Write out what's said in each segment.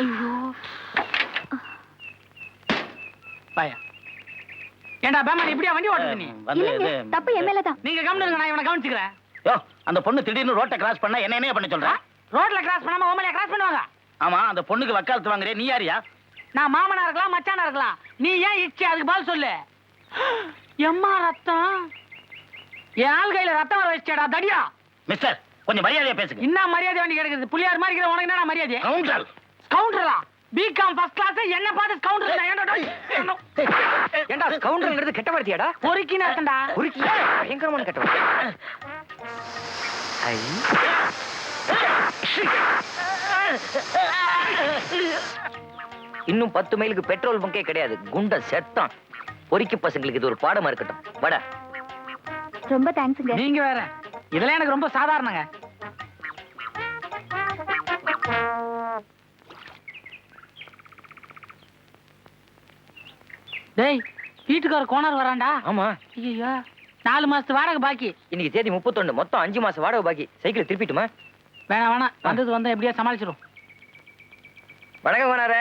ஐயோ பாயா ஏண்டா பேமா இப்படியா வண்டி ஓட்டுறது நீ? தப்பு என் மேலதான். நீங்க கவனம் இருங்க, நான் இவனை கவனிச்சுக்கிறேன். யோ, அந்த பொண்ணு திடீர்னு ரோட்டை கிராஸ் பண்ணா என்ன பண்ண சொல்ற? ரோட்ல கிராஸ் பண்ணாம ஓமலையா கிராஸ் பண்ணுவாங்க? ஆமா, அந்த பொண்ணுக்கு வக்காலத்து வாங்குறே, நீ யாரியா? நான் மாமனா இருக்கலாம், மச்சானா இருக்கலாம். நீ ஏன் இச்சி அதுக்கு பதில் சொல்லு. எம்மா ரத்தம், என் ஆள் கையில ரத்தம் வர வச்சேடா தடியா. மிஸ்டர், கொஞ்சம் மரியாதையா பேசுங்க. என்ன மரியாதை வேண்டி கிடக்குது? புள்ளியார் மாதிரி இருக்கிற உனக்கு என்ன மரியாதை? கவுண்டர். கவுண்டரா? பிகாம் ஃபர்ஸ்ட் கிளாஸ் என்ன பார்த்து கவுண்டர்? ஏண்டா கவுண்டர்ங்கிறது கெட்ட வார்த்தையாடா? பொறுக்கி நடக்கண்டா. பொறுக்கி பயங்கரமான கெட்ட வார்த்தை. இன்னும் 10 மைலுக்கு பெட்ரோல் பங்கே கிடையாது. குண்ட செத்தான். பொறுக்கி பசங்களுக்கு இது ஒரு பாடமா இருக்கட்டும். வட. ரொம்ப தேங்க்ஸ்ங்க. நீங்க வேற. இதெல்லாம் எனக்கு ரொம்ப சாதாரணங்க. டேய், வீட்டுக்கார கோனார் வரான்டா. ஆமா. ஐயோ, 4 மாசத்து வாடகை பாக்கி. இன்னைக்கு தேதி 31. மொத்தம் 5 மாசம் வாடகை பாக்கி. சைக்கிள் திருப்பிட்டுமா? வேணாம், வந்தா எப்படியா சமாளிச்சிடும். வணக்கம் கோனாரே.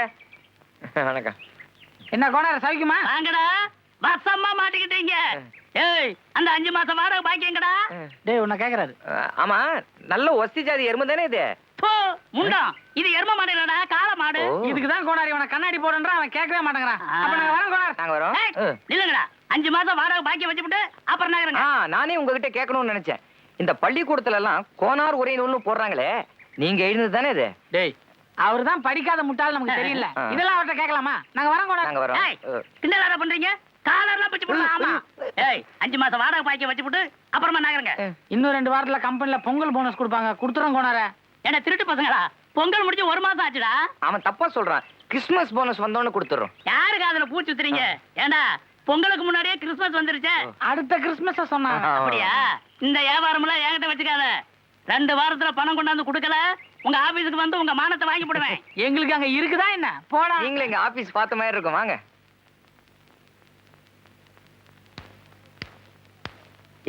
வணக்கம். என்ன கோனார சவிக்குமா? வாங்கடா, வசமா மாட்டிக்கிட்டீங்க. ஏய், அந்த 5 மாசம் வாடகை பாக்கி எங்கடா? டேய், உன்னை கேக்குறாரு. ஆமா, நல்ல ஒஸ்தி ஜாதி எருமை தானே இது? முண்டா, இது எரும மாடு இல்லடா, காளை மாடு. இதுக்குதான் கோனாரி உன கண்ணாடி போடுன்றான், அவன் கேட்கவே மாட்டேங்கிறான். அப்ப நாங்க வரோம் கோனார். நாங்க வரோம். இல்லங்கடா, 5 மாசம் வாடகை பாக்கி வச்சுட்டு அப்புறம் நகருங்க. நானே உங்ககிட்ட கேட்கணும்னு நினைச்சேன். இந்த பள்ளிக்கூடத்துல எல்லாம் கோனார் உரை நூல்னு போடுறாங்களே, நீங்க எழுந்தது தானே இது? டேய், அவர்தான் படிக்காத முட்டாள், நமக்கு தெரியல. இதெல்லாம் அவர்கிட்ட கேட்கலாமா? நாங்க வரோம் கோனார். நாங்க வரோம். கிண்டலாடா பண்றீங்க? காலர்லாம் பிடிச்சு போடலாம். ஆமா. ஏய், 5 மாசம் வாடகை பாக்கி வச்சுட்டு அப்புறமா நகருங்க. இன்னும் 2 வாரத்துல கம்பெனில பொங்கல் போனஸ் கொடுப்பாங்க, கொடுத்துறோம் கோனார. என்ன திருட்டு பசங்களா? பொங்கல் முடிஞ்சு 1 மாசம் ஆச்சுடா. அவன் தப்பா சொல்றான். கிறிஸ்துமஸ் போனஸ் வந்தோன்னு கொடுத்துறோம். யாருக்கு அதுல பூச்சி சுத்துறீங்க? ஏண்டா, பொங்கலுக்கு முன்னாடியே கிறிஸ்துமஸ் வந்துருச்சு. அடுத்த கிறிஸ்துமஸ் சொன்னாங்க. அப்படியா? இந்த வியாபாரம் எல்லாம் என்கிட்ட வச்சுக்காத. 2 வாரத்துல பணம் கொண்டாந்து கொடுக்கல, உங்க ஆபீஸுக்கு வந்து உங்க மானத்தை வாங்கி போடுவேன். எங்களுக்கு அங்க இருக்குதா என்ன? போடா. நீங்களும் எங்க ஆபீஸ் பார்த்த மாதிரி இருக்கும். வாங்க.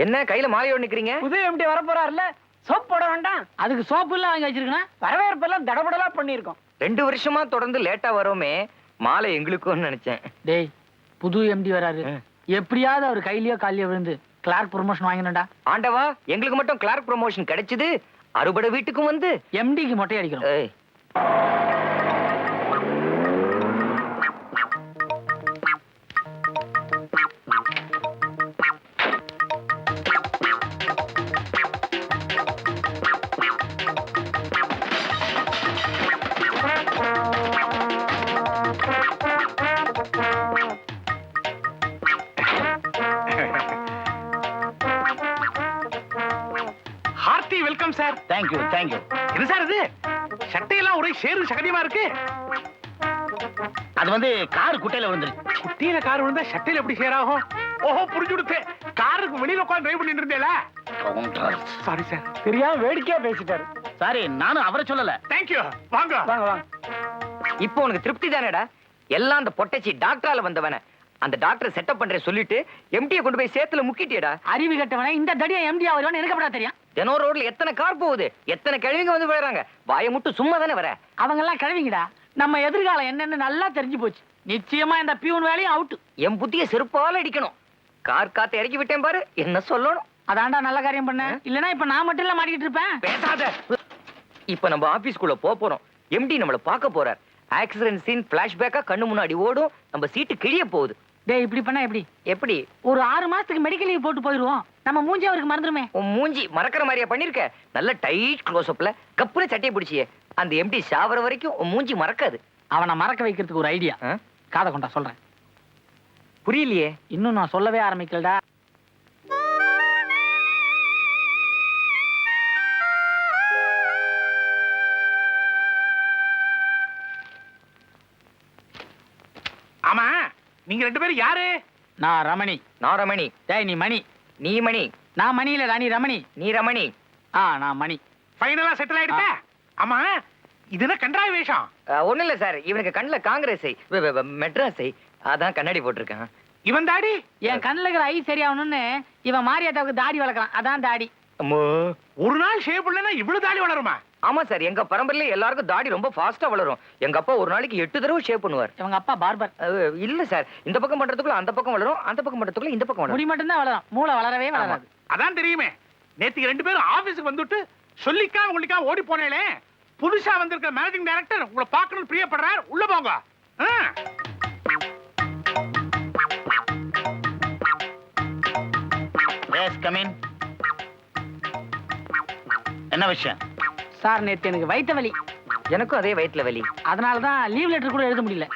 என்ன கையில மாலையோட நிக்கிறீங்க? புது எம்டி வர போறாருல, சோப் போட வேண்டாம். அதுக்கு சோப்பு எல்லாம் வாங்கி வச்சிருக்கேன். வரவேற்பெல்லாம் தடபடலா பண்ணிருக்கோம். 2 வருஷமா தொடர்ந்து லேட்டா வரோமே, மாலை எங்களுக்கும் நினைச்சேன். டேய், புது எம்டி வராரு. எப்படியாவது அவர் கையிலயோ காலியோ விழுந்து கிளார்க் ப்ரமோஷன் வாங்கினடா. ஆண்டவா, எங்களுக்கு மட்டும் கிளார்க் ப்ரமோஷன் கிடைச்சது. அறுபடை வீட்டுக்கும் வந்து எம்டிக்கு மொட்டை அடிக்கிறோம். Hearty welcome sir. தேங்க்யூ. இது சார், இது சட்டையெல்லாம் ஒரே சேரு சகதியமா இருக்கு. அது வந்து கார் குட்டையில விழுந்துருச்சு. குட்டியில கார் விழுந்தா சட்டையில எப்படி சேராகும்? ஓஹோ, புரிஞ்சு கொடுத்து. காருக்கு வெளியில உட்கார்ந்து டிரைவ் பண்ணிட்டு இருந்தேல. Sorry sir. தெரியாம வேடிக்கையா பேசிட்டாரு. சாரி, நானும் அவரை சொல்லல. தேங்க்யூ. வாங்க வாங்க. இப்போ உனக்கு திருப்தி தானேடா? எல்லாம் அந்த பொட்டச்சி டாக்டரால வந்தவன. அந்த டாக்டர் செட்டப் பண்றே சொல்லிட்டு எம்டியை கொண்டு போய் சேத்துல முக்கிட்டியடா. அறிவு கட்டவனே, இந்த தடியா எம்டி ஆவறவனே எனக்கு எப்படா தெரியும்? தினம் ரோட்ல எத்தனை கார் போகுது, எத்தனை கிழவிங்க வந்து விழுறாங்க. வாயை மட்டும் சும்மா தானே வர. அவங்க எல்லாம் கிழவிங்கடா. நம்ம எதிர்காலம் என்னன்னு நல்லா தெரிஞ்சு போச்சு. நிச்சயமா இந்த பியூன் வேலையும் அவுட். என் புத்திய செருப்பால அடிக்கணும். கார் காத்த இறக்கி விட்டேன் பாரு, என்ன சொல்லணும்? அதான்டா நல்ல காரியம் பண்ண. இல்லனா இப்ப நான் மட்டும் இல்ல மாட்டிக்கிட்டு இருப்பேன். பேசாத. இப்ப நம்ம ஆபீஸ்க்குள்ள போறோம். எம்டி நம்மள பார்க்க போறார். ஆக்சிடென்ட் சீன் பிளாஷ்பேக்கா கண்ணு முன்னாடி ஓடும். நம்ம சீட்டு கிழிய போகுது. டேய், இப்படி பண்ணா எப்படி? எப்படி? ஒரு 6 மாசத்துக்கு மெடிக்கல் லீவ் போட்டு போயிடுவோம். நம்ம மூஞ்சி அவருக்கு மறந்துருமே. உன் மூஞ்சி மறக்கிற மாதிரியா பண்ணிருக்க? நல்ல டைட் க்ளோஸ் அப்ல கப்புல சட்டையை பிடிச்சியே. அந்த எம்டி சாவர வரைக்கும் உன் மூஞ்சி மறக்காது. அவனை மறக்க வைக்கிறதுக்கு ஒரு ஐடியா. காதை கொண்டா சொல்றேன். புரியலையே. இன்னும் நான் சொல்லவே ஆரம்பிக்கலடா. ஆமா, நீங்க 2 பேரும் யாரு? நான் ரமணி. நான் ரமணி. டேய், நீ மணி. நீ மணி. நான் மணி இல்லடா, நீ ரமணி. நீ ரமணி. நான் மணி. ஃபைனலா செட்டில் ஆயிடுச்சா? ஆமா, இது என்ன கன்றாய் வேஷம்? ஒண்ணு இல்ல சார், இவனுக்கு கண்ணுல காங்கிரஸை மெட்ராஸை அதான் கண்ணாடி போட்டிருக்கான். இவன் தாடி? என் கண்ணுல இருக்கிற ஐ சரியாகணும்னு இவன் மாரியாத்தாவுக்கு தாடி வளர்க்கறான். அதான் தாடி. அம்மோ. ஒரு நாள் ஷேவ் பண்ணலன்னா இவ்வளவு தாடி வளருமா? ஆமா சார், எங்க பரம்பரையில எல்லாருக்கும் தாடி ரொம்ப ஃபாஸ்டா வளரும். எங்க அப்பா ஒரு நாளைக்கு 8 தடவை ஷேவ் பண்ணுவார். இவங்க அப்பா பார்பர். இல்ல சார், இந்த பக்கம் பண்றதுக்குள்ள அந்த பக்கம் வளரும், அந்த பக்கம் பண்றதுக்குள்ள இந்த பக்கம் வளரும். முடி மட்டும்தான் வளரும், மூளை வளரவே வளராது. அதான் தெரியுமே. நேத்துக்கு 2 பேரும் ஆபீஸ்க்கு வந்துட்டு சொல்லிக்காம உங்களுக்காக ஓடி போனேலே. புதுசா வந்திருக்க மேனேஜிங் டைரக்டர் உங்களை பார்க்கணும்னு பிரியப்படுறார். உள்ள போங்க. Yes come in. என்ன விஷயம்? சார் நேத்து எனக்கு வயித்த வலி, எனக்கும் அதே வயிற்றுல வலி. அதனாலதான் லீவ் லெட்டர் கூட எழுத முடியல.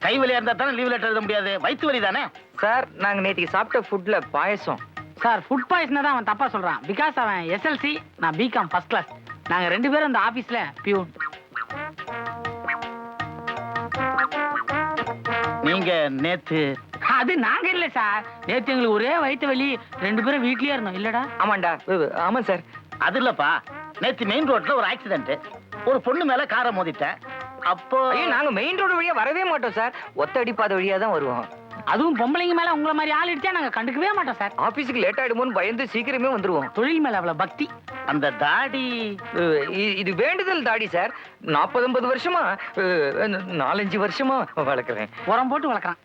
கை வலியா இருந்தா தானே லீவ் லெட்டர் எழுத முடியாது. வயிற்று வலி தானே? சார், நாங்க நேத்திக்கு சாப்பிட்ட ஃபுட்ல பாயசம். சார் ஃபுட் பாய்சன் தான் அவன் தப்பா சொல்றான். பிகாஸ் அவன் எஸ்எல்சி, நான் பிகாம் ஃபர்ஸ்ட் கிளாஸ். நாங்க 2 பேரும் இந்த ஆபீஸ்ல பியூன். நீங்க நேத்து அது நாங்க இல்ல சார். நேத்து எங்களுக்கு ஒரே வயித்த வலி, 2 பேரும் வீட்லயே இருந்தோம். இல்லடா? ஆமாண்டா. ஆமா சார். அது இல்லப்பா, நேத்து மெயின் ரோட்ல ஒரு ஆக்சிடென்ட். ஒரு பொண்ணு மேல காரை மோதிட்டேன். அப்போ ஐயோ, நாங்க மெயின் ரோடு வழியா வரவே மாட்டோம் சார். ஒத்த அடிப்பாத வழியா தான் வருவோம். அதுவும் பொம்பளைங்க மேல உங்கள மாதிரி ஆள் இடிச்சா நாங்க கண்டுக்கவே மாட்டோம் சார். ஆபீஸுக்கு லேட் ஆயிடுமோன்னு பயந்து சீக்கிரமே வந்துருவோம். தொழில் மேல அவ்வளவு பக்தி. அந்த தாடி இது வேண்டுதல் தாடி சார். 40-50 வருஷமா 4-5 வருஷமா வளர்க்குறேன். உரம் போட்டு வளர்க்குறான்.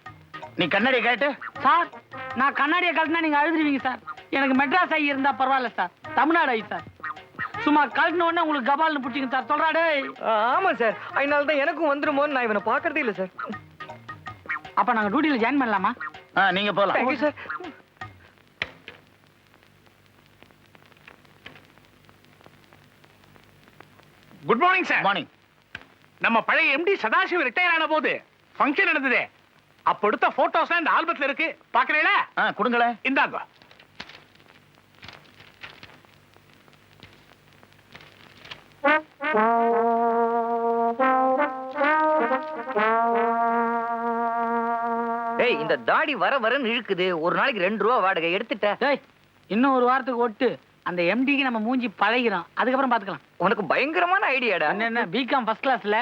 நீ கண்ணாடியை கேட்டு. சார் நான் கண்ணாடியை கழட்டினா நீங்க அழுதுருவீங்க சார். எனக்கு மெட்ராஸ் ஐ இருந்தா பரவாயில்ல சார், தமிழ்நாடு ஐ சார். சும்மா கழட்டின உடனே உங்களுக்கு கபால்னு பிடிச்சிங்க சார். சொல்றாடே. ஆமா சார், அதனால தான் எனக்கும் வந்துருமோன்னு நான் இவனை பாக்குறதே இல்ல சார். அப்ப நாங்க டியூட்டில ஜாயின் பண்ணலாமா? நீங்க போலாம். Thank you sir. Good morning sir. Morning. நம்ம பழைய எம்டி சதாசிவம் ரிட்டையர் ஆன போது ஃபங்க்ஷன் நடந்ததே. அப்ப எடுத்த போட்டோஸ் இந்த ஆல்பத்துல இருக்கு. பாக்குறீங்களா? கொடுங்களேன். இந்தாங்க. ஏய், இந்த தாடி வர வரன்னு இழுக்குது. ஒரு நாளைக்கு 2 ரூபா வாடகை எடுத்துட்ட. டேய், இன்னும் ஒரு வாரத்துக்கு ஒட்டு. அந்த எம்டிக்கு நம்ம மூஞ்சி பழகிறோம், அதுக்கப்புறம் பாத்துக்கலாம். உனக்கு பயங்கரமான ஐடியாடா. என்ன பிகாம் ஃபர்ஸ்ட் கிளாஸ்ல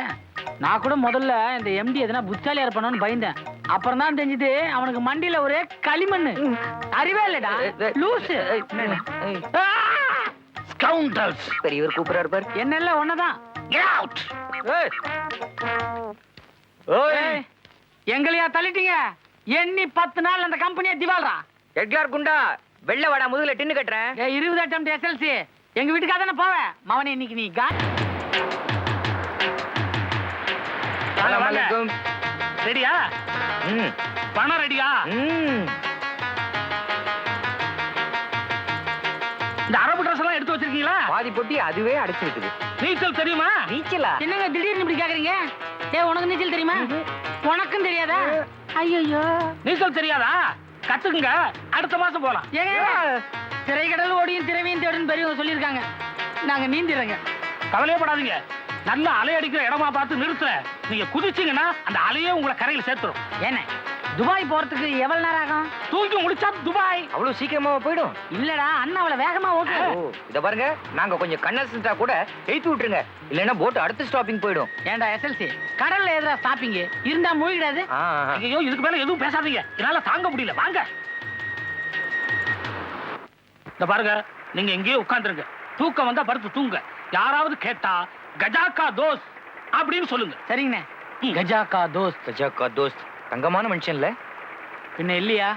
நான் கூட முதல்ல இந்த எம்டி எதனா புத்தாலியா இருப்பானோன்னு பயந்தேன். அப்புறம் தான் தெரிஞ்சது அவனுக்கு மண்டியில ஒரே களிமண்ணு. அறிவே இல்லடா லூசு. ஸ்கவுண்டல்ஸ். பெரியவர் கூப்பிடுறாரு பாரு. என்னெல்லாம் ஒன்னதான். Get out. ஏய். ஏய். எங்களையா தள்ளிட்டீங்க? எண்ணி 10 நாள் அந்த கம்பெனியை திவால்ரா. எட்லார் குண்டா, வெள்ள வாடா, முதுகுல டின்னு கட்டுறேன். 20 அட்டம் எஸ்எல்சி எங்க வீட்டுக்காக தானே போவேன். மவனே இன்னைக்கு நீ அஸ்ஸலாமு ரெடியா? ம். பணம் ரெடியா? ம். இந்த அரபு ட்ரெஸ் எல்லாம் எடுத்து வச்சிருக்கீங்களா? பாதி பொட்டி அதுவே அடைச்சு விட்டுது. நீச்சல் தெரியுமா? நீச்சலா? என்னங்க திடீர்னு இப்படி கேக்குறீங்க? உனக்கு நீச்சல் தெரியுமா? உனக்கும் தெரியாதா? ஐயோ, நீச்சல் தெரியாதா? கத்துக்குங்க, அடுத்த மாசம் போலாம். ஏங்க திரைக்கடல் ஓடியும் திரவியும் தேடுன்னு பெரியவங்க சொல்லியிருக்காங்க. நாங்க நீந்திடுறோங்க. கவலையே படாதீங்க. நல்ல அலை அடிக்கிற இடமா பார்த்து நிறுத்த. நீங்க குதிச்சீங்கன்னா அந்த அலையே உங்களை கரையில சேர்த்துரும். என்ன துபாய் போறதுக்கு எவ்வளவு நேரம் ஆகும்? தூக்கி முடிச்சா துபாய். அவ்வளவு சீக்கிரமாவா போயிடும்? இல்லடா, அண்ணா அவளை வேகமா ஓட்டு. ஓ, இத பாருங்க, நாங்க கொஞ்சம் கண்ணசிட்டா கூட எழுத்து விட்டுருங்க. இல்லன்னா போட் அடுத்த ஸ்டாப்பிங் போயிடும். ஏன்டா எஸ்எல்சி, கடல்ல எதிரா ஸ்டாப்பிங் இருந்தா மூழ்கிடாது. ஐயோ, இதுக்கு மேல எதுவும் பேசாதீங்க, என்னால தாங்க முடியல. வாங்க. இந்த பாருங்க, நீங்க எங்கேயோ உட்கார்ந்துருங்க. தூக்கம் வந்தா படுத்து தூங்க. யாராவது கேட்டா கஜாக்கா தோஸ் அப்படின்னு சொல்லுங்க. சரிங்கண்ணே. கஜாக்கா தோஸ்த். கஜாக்கா தோஸ்த் தங்கமான மனுஷன்ல. பின்ன இல்லையா?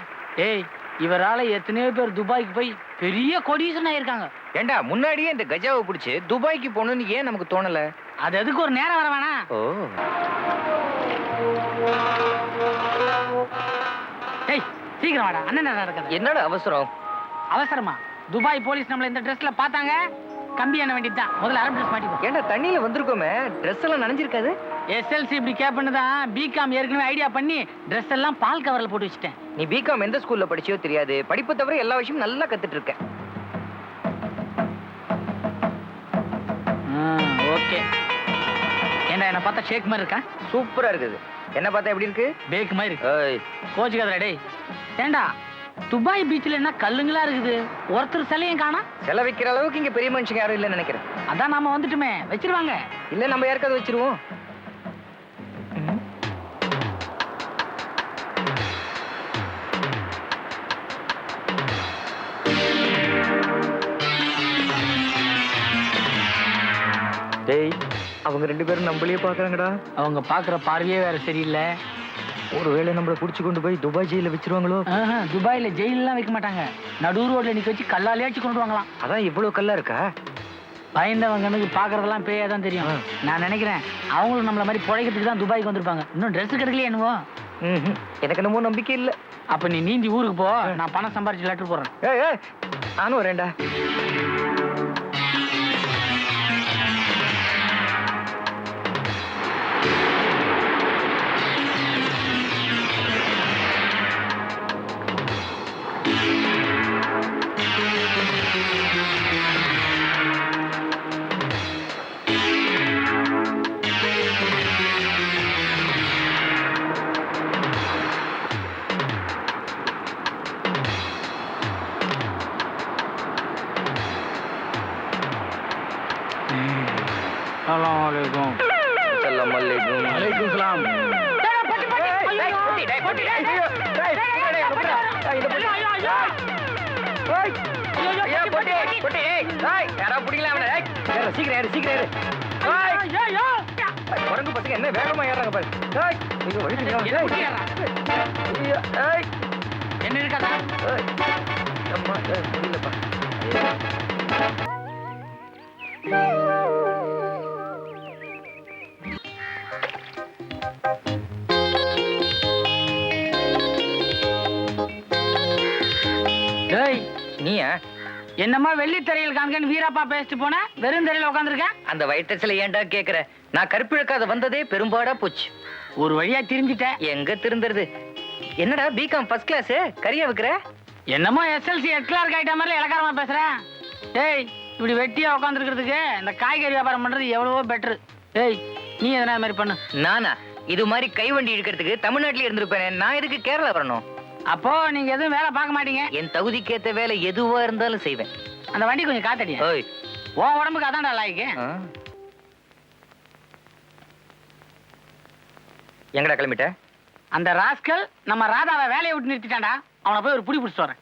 ஏய், இவரால எத்தனையோ பேர் துபாய்க்கு போய் பெரிய கோடீஸ்வரன் ஆயிருக்காங்க. ஏண்டா, முன்னாடியே இந்த கஜாவை பிடிச்சு துபாய்க்கு போகணும்னு ஏன் நமக்கு தோணல? அது எதுக்கு ஒரு நேரம் வர வேணா? ஓ. ஏய், சீக்கிரம் வாடா, அண்ணன் நடக்குது. என்னடா அவசரம்? அவசரமா? துபாய் போலீஸ் நம்மள இந்த ட்ரெஸ்ல பார்த்தாங்க, கம்பி என்ன வேண்டியதுதான். முதல்ல அரபு ட்ரெஸ் மாட்டிப்போம். ஏண்டா, தண்ணியில வந்திருக்கோமே, ட்ரெஸ் எல்லாம் நனைஞ்சிருக்காது? எஸ்எல்சி இப்படி கேப்னு தான் பிகாம் ஏற்கனவே ஐடியா பண்ணி ட்ரெஸ் எல்லாம் பால் கவர்ல போட்டு வச்சுட்டேன். நீ பிகாம் எந்த ஸ்கூல்ல படிச்சியோ தெரியாது, படிப்பு தவிர எல்லா விஷயமும் நல்லா கத்துட்டு இருக்க. ஓகே. ஏண்டா என்ன பார்த்தா ஷேக் மாதிரி இருக்கா? சூப்பரா இருக்குது. என்ன பார்த்தா எப்படி இருக்கு? பேக் மாதிரி இருக்கு. ஏய், கோச்சுக்காதடா டேய். ஏண்டா துபாய் பீச்ல என்ன கல்லுங்களா இருக்குது, ஒருத்தர் சிலையும் காணா. செல வைக்கிற அளவுக்கு இங்க பெரிய மனுஷங்க யாரும் இல்லைன்னு நினைக்கிறேன். அதான் நாம வந்துட்டுமே, வச்சிருவாங்க. இல்ல நம்ம யாருக்காவது வச்சிருவோம். டேய் அவங்க 2 பேரும் நம்மளையே பாக்குறாங்கடா. அவங்க பாக்குற பார்வையே வேற சரியில்லை. ஒருவேளை நம்மள புடிச்சு கொண்டு போய் துபாய் ஜெயில வச்சிருவாங்களோ? துபாயில ஜெயிலெல்லாம் வைக்க மாட்டாங்க. நடு ரோட்ல நிக்க வச்சு கல்லாலேயாச்சும் கொண்டு வாங்கலாம். அதான் இவ்வளவு கல்லா இருக்கா? பயந்தவங்க எனக்கு பாக்குறதெல்லாம் பேயா தான் தெரியும். நான் நினைக்கிறேன் அவங்களும் நம்மள மாதிரி புழைக்கிறதுக்கு தான் துபாய்க்கு வந்திருப்பாங்க. இன்னும் ட்ரெஸ் கிடைக்கலையே என்னவோ. எனக்கு என்னமோ நம்பிக்கை இல்ல. அப்ப நீ நீந்தி ஊருக்கு போ, நான் பணம் சம்பாரிச்சு லெட்டர் போடுறேன். ஏய் நானும் வரேன்டா. அஸ்ஸலாமு அலைக்கும். வலைக்கும் சலாம். குரங்கு பசங்க என்ன வேகமா ஏறாங்க பாரு. என்ன இருக்காதா? முடியலப்பா. டேய், நீயா? என்னம்மா வெள்ளி தரையில் காண்கன்னு வீராப்பா பேசிட்டு போன, வெறும் தரையில உட்காந்துருக்கேன். அந்த வயிற்றுல ஏன்டா கேக்குற? நான் கருப்பிழக்காத வந்ததே பெரும்பாடா போச்சு. ஒரு வழியா திரும்பிட்டேன். எங்க திருந்துறது? என்னடா பிகாம் ஃபர்ஸ்ட் கிளாஸ் கரியா வைக்கிற? என்னமோ எஸ்எல்சி ஹெட் கிளார்க் ஆயிட்ட மாதிரி இலக்காரமா பேசுறேன். டேய், இப்படி வெட்டியா உட்காந்துருக்கிறதுக்கு இந்த காய்கறி வியாபாரம் பண்றது எவ்வளவோ பெட்டர். டேய், நீ எதனா மாதிரி பண்ணு. நானா? இது மாதிரி கைவண்டி இழுக்கிறதுக்கு தமிழ்நாட்டில இருந்திருப்பேன். நான் எதுக்கு கேரளா வரணும்? அப்போ நீங்க எதுவும் வேலை பார்க்க மாட்டீங்க. என் தகுதிக்கேத்த வேலை எதுவா இருந்தாலும் செய்வேன். அந்த வண்டி கொஞ்சம் காத்தடியா. ஓய், உன் உடம்புக்கு அதான்டா லாய்க்கு. எங்கடா கிளம்பிட்ட? அந்த ராஸ்கல் நம்ம ராதாவை வேலையை விட்டு நிறுத்திட்டான்டா. அவனை போய் ஒரு புடி பிடிச்சிட்டு வரேன்.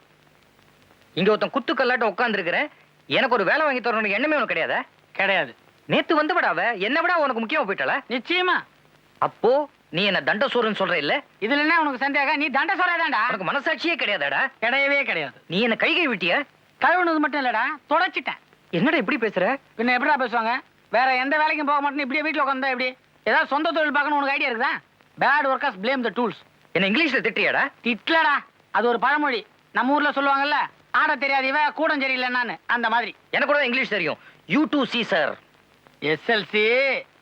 இங்க ஒருத்தன் குத்து கல்லாட்ட உட்கார்ந்து இருக்கிறேன். எனக்கு ஒரு வேலை வாங்கி தரணும் எண்ணமே உனக்கு கிடையாதா? கிடையாது. நேத்து வந்து விடாவ என்ன விட உனக்கு முக்கியமா போயிட்டாளா? நிச்சயமா. அப்போ நீ என்ன தண்டசோறுன்னு சொல்ற இல்ல? இதுல என்ன உனக்கு சந்தேகம்? நீ தண்ட சொல்றதாண்டா. உனக்கு மனசாட்சியே கிடையாதாடா? கிடையவே கிடையாது. நீ என்ன கைகை விட்டிய? கழுவுனது மட்டும் இல்லடா, தொடச்சிட்டேன். என்னடா இப்படி பேசுற? பின்ன எப்படிடா பேசுவாங்க? வேற எந்த வேலைக்கும் போக மாட்டேன்னு இப்படியே வீட்டுல உட்காந்தா எப்படி? ஏதாவது சொந்த தொழில் பார்க்கணும் உனக்கு ஐடியா இருக்குதா? Bad workers blame the tools. என்ன இங்கிலீஷ்ல திட்டியாடா? திட்டலடா, அது ஒரு பழமொழி. நம்ம ஊர்ல சொல்லுவாங்கல்ல, ஆட தெரியாது இவ கூடம் சரியில்லைன்னு. அந்த மாதிரி. எனக்கு கூட இங்கிலீஷ் தெரியும். You to C sir. SLC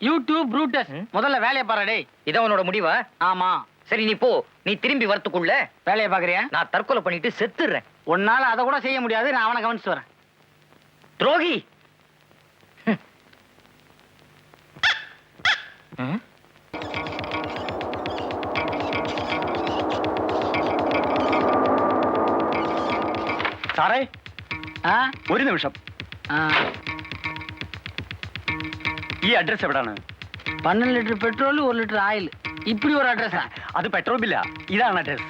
YouTube Brutus. முதல்ல வேலையை பாரு டேய். இதான் உன்னோட முடிவா? ஆமா. சரி நீ போ. நீ திரும்பி வரத்துக்குள்ள வேலையை பாக்குறியா? நான் தற்கொலை பண்ணிட்டு செத்துறேன். உன்னால அதை கூட செய்ய முடியாது. நான் அவனை கவனிச்சு வரேன். துரோகி. സാറേ ആ? ഒരു നിമിഷം. ആ. ഈ അഡ്രസ് എവിടാണ്? 12 ലിറ്റർ പെട്രോൾ, 1 ലിറ്റർ ആയിൽ. இப்படி ஒரு அட்ரஸா? അത് പെട്രോൾ ബില്ലാ. ഇതാണ് അഡ്രസ്.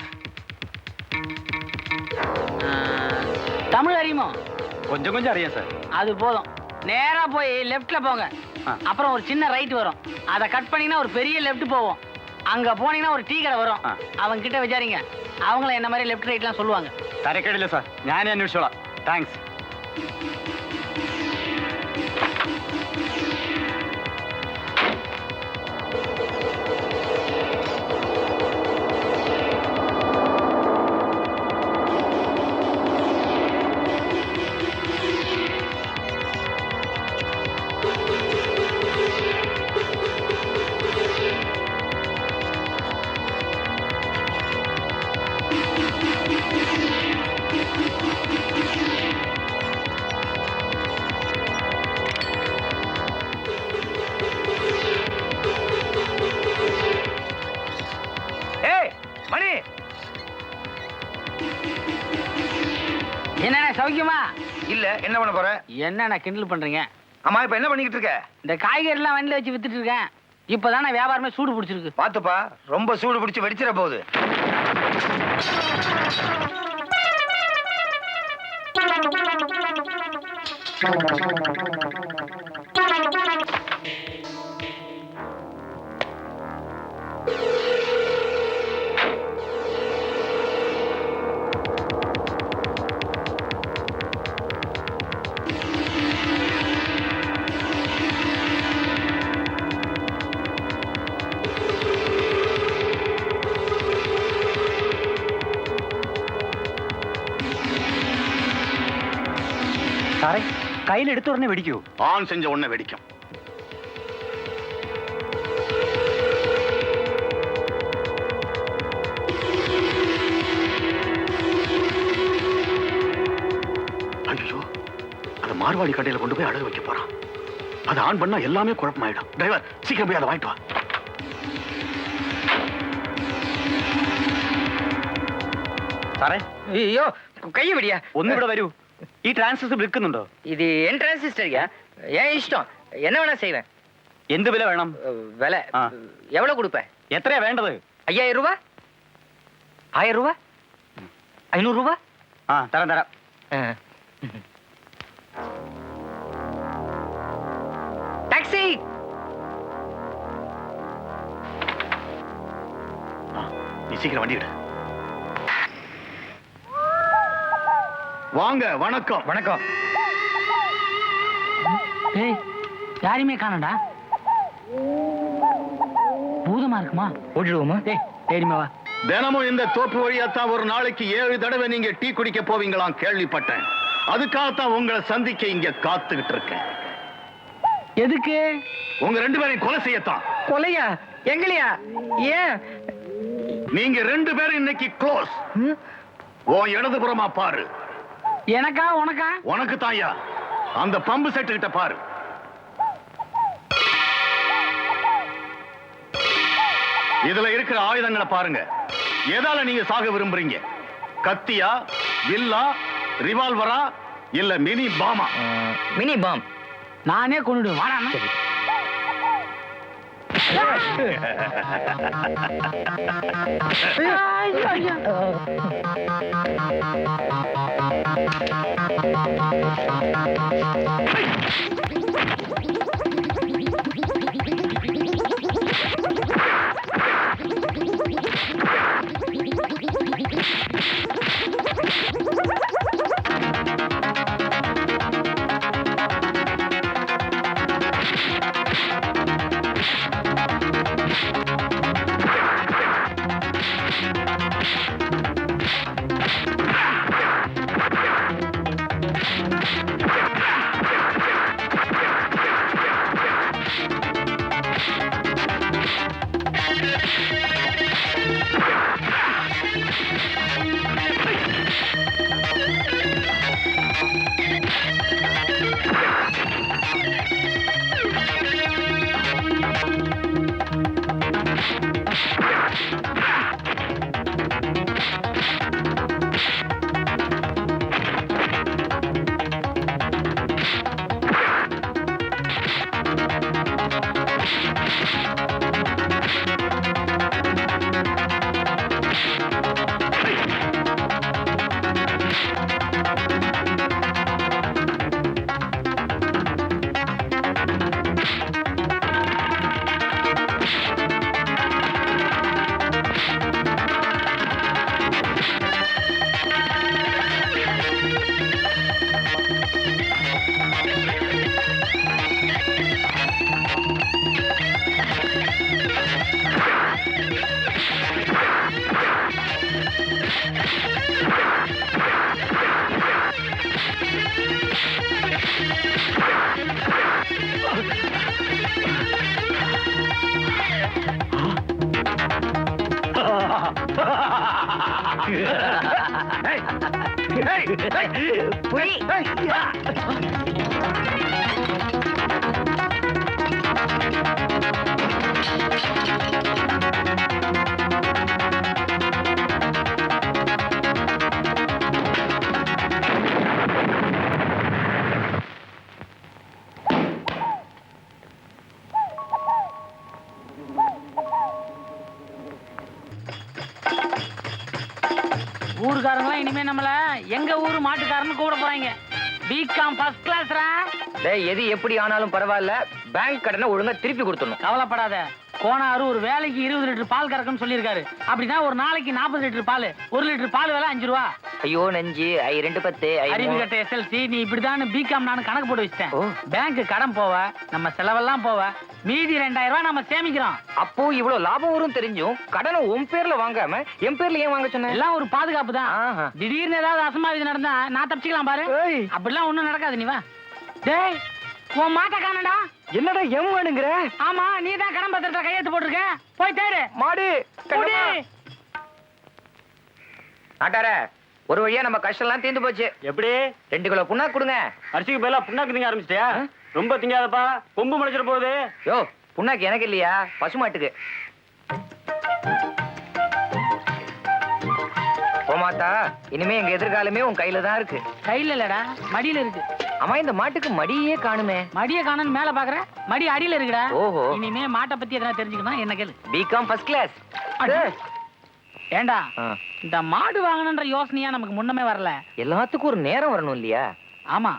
தமிழ் அறியுமோ? கொஞ்சம் கொஞ்சம் അറിയാം சார். அது போதும். நேரா போய் லெஃப்ட்ல போங்க. அப்புறம் ஒரு சின்ன ரைட் வரும். அதை கட் பண்ணீங்கன்னா ஒரு பெரிய லெஃப்ட் போவோம். அங்க போனீங்கன்னா ஒரு டீ கடை வரும். அவங்க கிட்ட விசாரிங்க. அவங்கள என்ன மாதிரி லெஃப்ட் ரைட்லாம் சொல்லுவாங்க. തരക്കേടില്ല സാർ, ഞാൻ അന്വേഷിച്ചോളാം. താങ്ക്സ്. மணி, என்னண்ணே சௌக்கியமா? இல்ல என்ன பண்ண போற? என்னண்ணே கிண்டல் பண்றீங்க? அம்மா இப்ப என்ன பண்ணிக்கிட்டு இருக்க? இந்த காய்கறி எல்லாம் வண்டியில வச்சு வித்துட்டு இருக்கேன். இப்பதானே வியாபாரமே சூடு பிடிச்சிருக்கு. பாத்துப்பா, ரொம்ப சூடு பிடிச்சு வெடிச்சிட போகுது. கையில் எடுத்த உடனே வெடிக்கும். ஆன் செஞ்ச உடனே வெடிக்கும். ஐயோ, அது மார்வாடி கடையில கொண்டு போய் அடகு வைக்க போறான். அதை ஆன் பண்ணா எல்லாமே குழப்பமாயிடும். டிரைவர், சீக்கிரம் போய் அதை வாங்கிட்டு வா. സാറേ, അയ്യോ കൈ പിടിയാ. ഒന്നിവിടെ വരൂ. ഈ ട്രാൻസിസ്റ്റർ വിൽക്കുന്നുണ്ടോ? ഇത് എൻ ട്രാൻസിസ്റ്ററിയാ? ഏൻ ഇഷ്ടം, എന്നെ വേണா செய்வேன். എന്ത് വില വേണം? விலை ആ. எவ்வளவு கொடுப்பேன்? എത്രയാ വേണ്ടത്? 5000 ரூபாய்? 1000 ரூபாய்? 500 ரூபாய்? ആ, തരാം തരാം. டாக்ஸி. நீ சீக்கிரம் வண்டி எடு. வாங்க. வணக்கம். வணக்கம். ஏய், யாரையுமே காணடா. பூதமா இருக்குமா? ஓடிடுவோமா? டேய், தைரியமா வா. தினமும் இந்த தோப்பு வழியாத்தான் ஒரு நாளைக்கு 7 தடவை நீங்க டீ குடிக்க போவீங்களாம் கேள்விப்பட்டேன். அதுக்காகத்தான் உங்களை சந்திக்க இங்க காத்துக்கிட்டு இருக்கேன். எதுக்கு? உங்க 2 பேரையும் கொலை செய்யத்தான். கொலையா? எங்களையா? ஏன்? நீங்க 2 பேரும் இன்னைக்கு க்ளோஸ். உன் இடதுபுறமா பாரு. எனக்கா உனக்கா? உனக்கு தாயா. அந்த பம்பு செட்டு கிட்ட பாரு. இதுல இருக்கிற ஆயுதங்களை பாருங்க. எதால நீங்க சாக விரும்புறீங்க? கத்தியா, வில்லா, ரிவால்வரா, இல்ல மினி பாமா? Mini bomb. நானே கொண்டுடுவேன். வாடா. ஊருக்காரங்களாம் இனிமே நம்மள எங்க ஊரு மாட்டுக்காரன்னு கூப்பிட போறாங்க. பிகாம் ஃபர்ஸ்ட் கிளாஸ்ரா. டேய், எது எப்படி ஆனாலும் பரவாயில்ல, பேங்க் கடனை ஒழுங்கா திருப்பி கொடுத்துடணும். கவலைப்படாத. கோனாரு ஒரு வேலைக்கு 20 லிட்டர் பால் கறக்குன்னு சொல்லியிருக்காரு. அப்படின்னா ஒரு நாளைக்கு 40 லிட்டர் பால். 1 லிட்டர் பால் விலை 5 ரூபா. ஐயோ நெஞ்சு, 2 10 அறிவு கட்ட எஸ்எல்சி. நீ இப்படிதான் பிகாம் நான் கணக்கு போட்டு வச்சிட்டேன். ஓ. பேங்க் கடன் போவ, நம்ம செலவெல்லாம் போவ, மீதி 2000 ரூபாய் நம்ம சேமிக்கிறோம். அப்போ இவ்வளவு லாபம் வரும் தெரிஞ்சும் கடனை உன் பேர்ல வாங்காம என் பேர்ல ஏன் வாங்க சொன்ன? எல்லாம் ஒரு பாதுகாப்பு தான். ஆஹா. திடீர்னு ஏதாவது அசம்பாவிதம் நடந்தா நான் தப்பிச்சுக்கலாம் பாரு. ஏய். அப்படிலாம் ஒண்ணும் நடக்காது. நீ வா. டேய் உன் மாட்டை காணடா. என்னடா எம் வேணுங்கிற? ஆமா நீ தான் கடன் பத்திரத்தை கையெழுத்து போட்டிருக்க. போய் தேடு. மாடு புடி. ஆட்டார ஒரு வழியா நம்ம கஷ்டம் எல்லாம் தீர்ந்து போச்சு. எப்படி 2 கிலோ புண்ணாக்கு கொடுங்க. அரிசிக்கு பதிலா புண்ணாக்கு திங்க ஆரம்பிச்சிட்டியா? ரொம்ப திங்காதப்பா, கொம்பு முளைச்சிட போகுது. யோ புண்ணாக்கு எனக்கு இல்லையா, பசுமாட்டுக்கு. போமாத்தா, இனிமே எங்க எதிர்காலமே உன் கையில தான் இருக்கு. கையில இல்லடா, மடியில இருக்கு. அம்மா இந்த மாட்டுக்கு மடியே காணுமே. மடிய காணன்னு மேல பாக்குற, மடி அடியில இருக்குடா. ஓஹோ. இனிமே மாட்டை பத்தி எதனா தெரிஞ்சுக்கணும் என்ன கேளு. BCom first class. ஏண்டா இந்த மாடு வாங்கணுன்ற யோசனையா நமக்கு முன்னமே வரல. எல்லாத்துக்கும் ஒரு நேரம் வரணும் இல்லையா? ஆமா,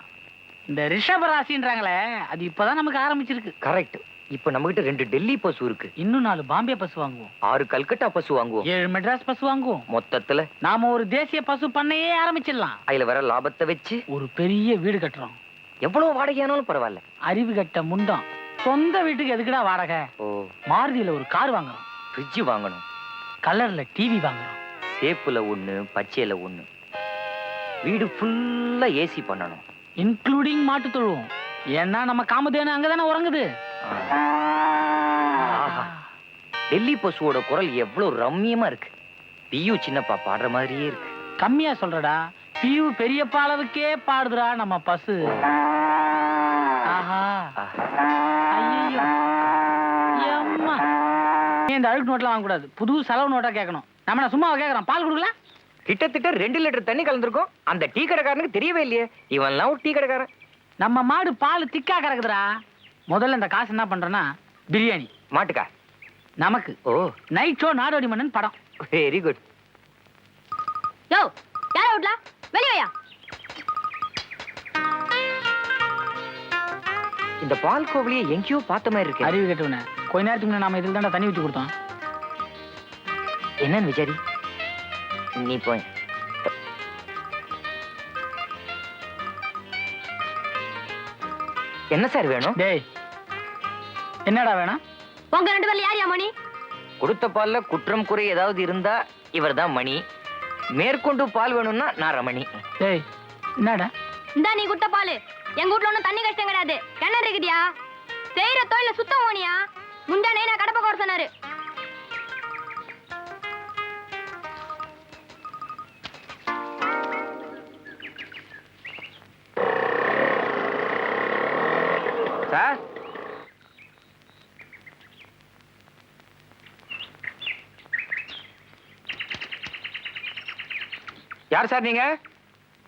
இந்த ரிஷப ராசின்றாங்களே அது இப்பதான் நமக்கு ஆரம்பிச்சிருக்கு. கரெக்ட். இப்ப நம்ம கிட்ட 2 டெல்லி பசு இருக்கு. இன்னும் 4 பாம்பே பசு வாங்குவோம். 6 கல்கட்டா பசு வாங்குவோம். 7 மெட்ராஸ் பசு வாங்குவோம். மொத்தத்துல நாம ஒரு தேசிய பசு பண்ணையே ஆரம்பிச்சிடலாம். அதுல வர லாபத்தை வச்சு ஒரு பெரிய வீடு கட்டுறோம். எவ்வளவு வாடகையானாலும் பரவாயில்ல. அறிவு கட்ட முண்டம். சொந்த வீட்டுக்கு எதுக்குடா வாடகை? ஓ, மாருதியில ஒரு கார் வாங்குறோம். ஃப்ரிட்ஜ் வாங்கணும். கலர்ல டிவி வாங்குறோம். சேப்புல 1, பச்சையில 1. வீடு ஃபுல்லா ஏசி பண்ணணும். இன்க்ளூடிங் மாட்டு தொழுவோம். ஏன்னா நம்ம காமதேனு அங்கதானே உறங்குது. ஆஹா, டெல்லி பசுவோட குரல் எவ்வளவு ரம்மியமா இருக்கு. பியூ சின்னப்பா பாடுற மாதிரியே இருக்கு. கம்மியா சொல்றடா, பியூ பெரியப்பா அளவுக்கே பாடுதுடா நம்ம பசு. ஆஹா, ஐயோ, அம்மா. இந்த அழுக்கு நோட்லாம் வாங்க கூடாது, புது செலவு நோட்டா கேட்கணும். நம்ம நான் சும்மாவை கேட்கறோம், பால் கொடுக்கல. கிட்டத்தட்ட 2 லிட்டர் தண்ணி கலந்துருக்கும். அந்த டீ கடைக்காரனுக்கு தெரியவே இல்லையே. இவன்லாம் ஒரு டீ கடைக்காரன். நம்ம மாடு பால் திக்கா கறக்குதுடா. முதல்ல இந்த காசு என்ன பண்றேன்னா பிரியாணி. மாட்டுக்கா? நமக்கு ஓ, நைட் ஷோ நாடோடி மன்னன் படம். Very good. யோ யார விடல வெளியயா? இந்த பால் கோவிலியை எங்கேயோ பார்த்த மாதிரி இருக்கு. அறிவு கேட்டுவன. கொஞ்ச நேரத்துக்கு முன்னாடி நாம இதில் தாண்டா தண்ணி ஊற்றி கொடுத்தோம். என்னன்னு விசாரி. நீ போய். என்ன சார் வேணும்? டேய் என்னடா வேணும்? உங்க 2 பேர்ல யார் மணி? கொடுத்த பால்ல குற்றம் குறை ஏதாவது இருந்தா இவர்தான் மணி. மேற்கொண்டு பால் வேணும்னா நான் ரமணி. டேய் என்னடா? இந்தா நீ குட்ட பாலு. எங்க வீட்ல ஒண்ணும் தண்ணி கஷ்டம் கிடையாது. கிணறு இருக்குதியா? செய்யற தொழில சுத்தம் ஓனியா? முந்தானே நான் கடப்ப கோர சொன்னாரு. சார், யார் சார் நீங்க?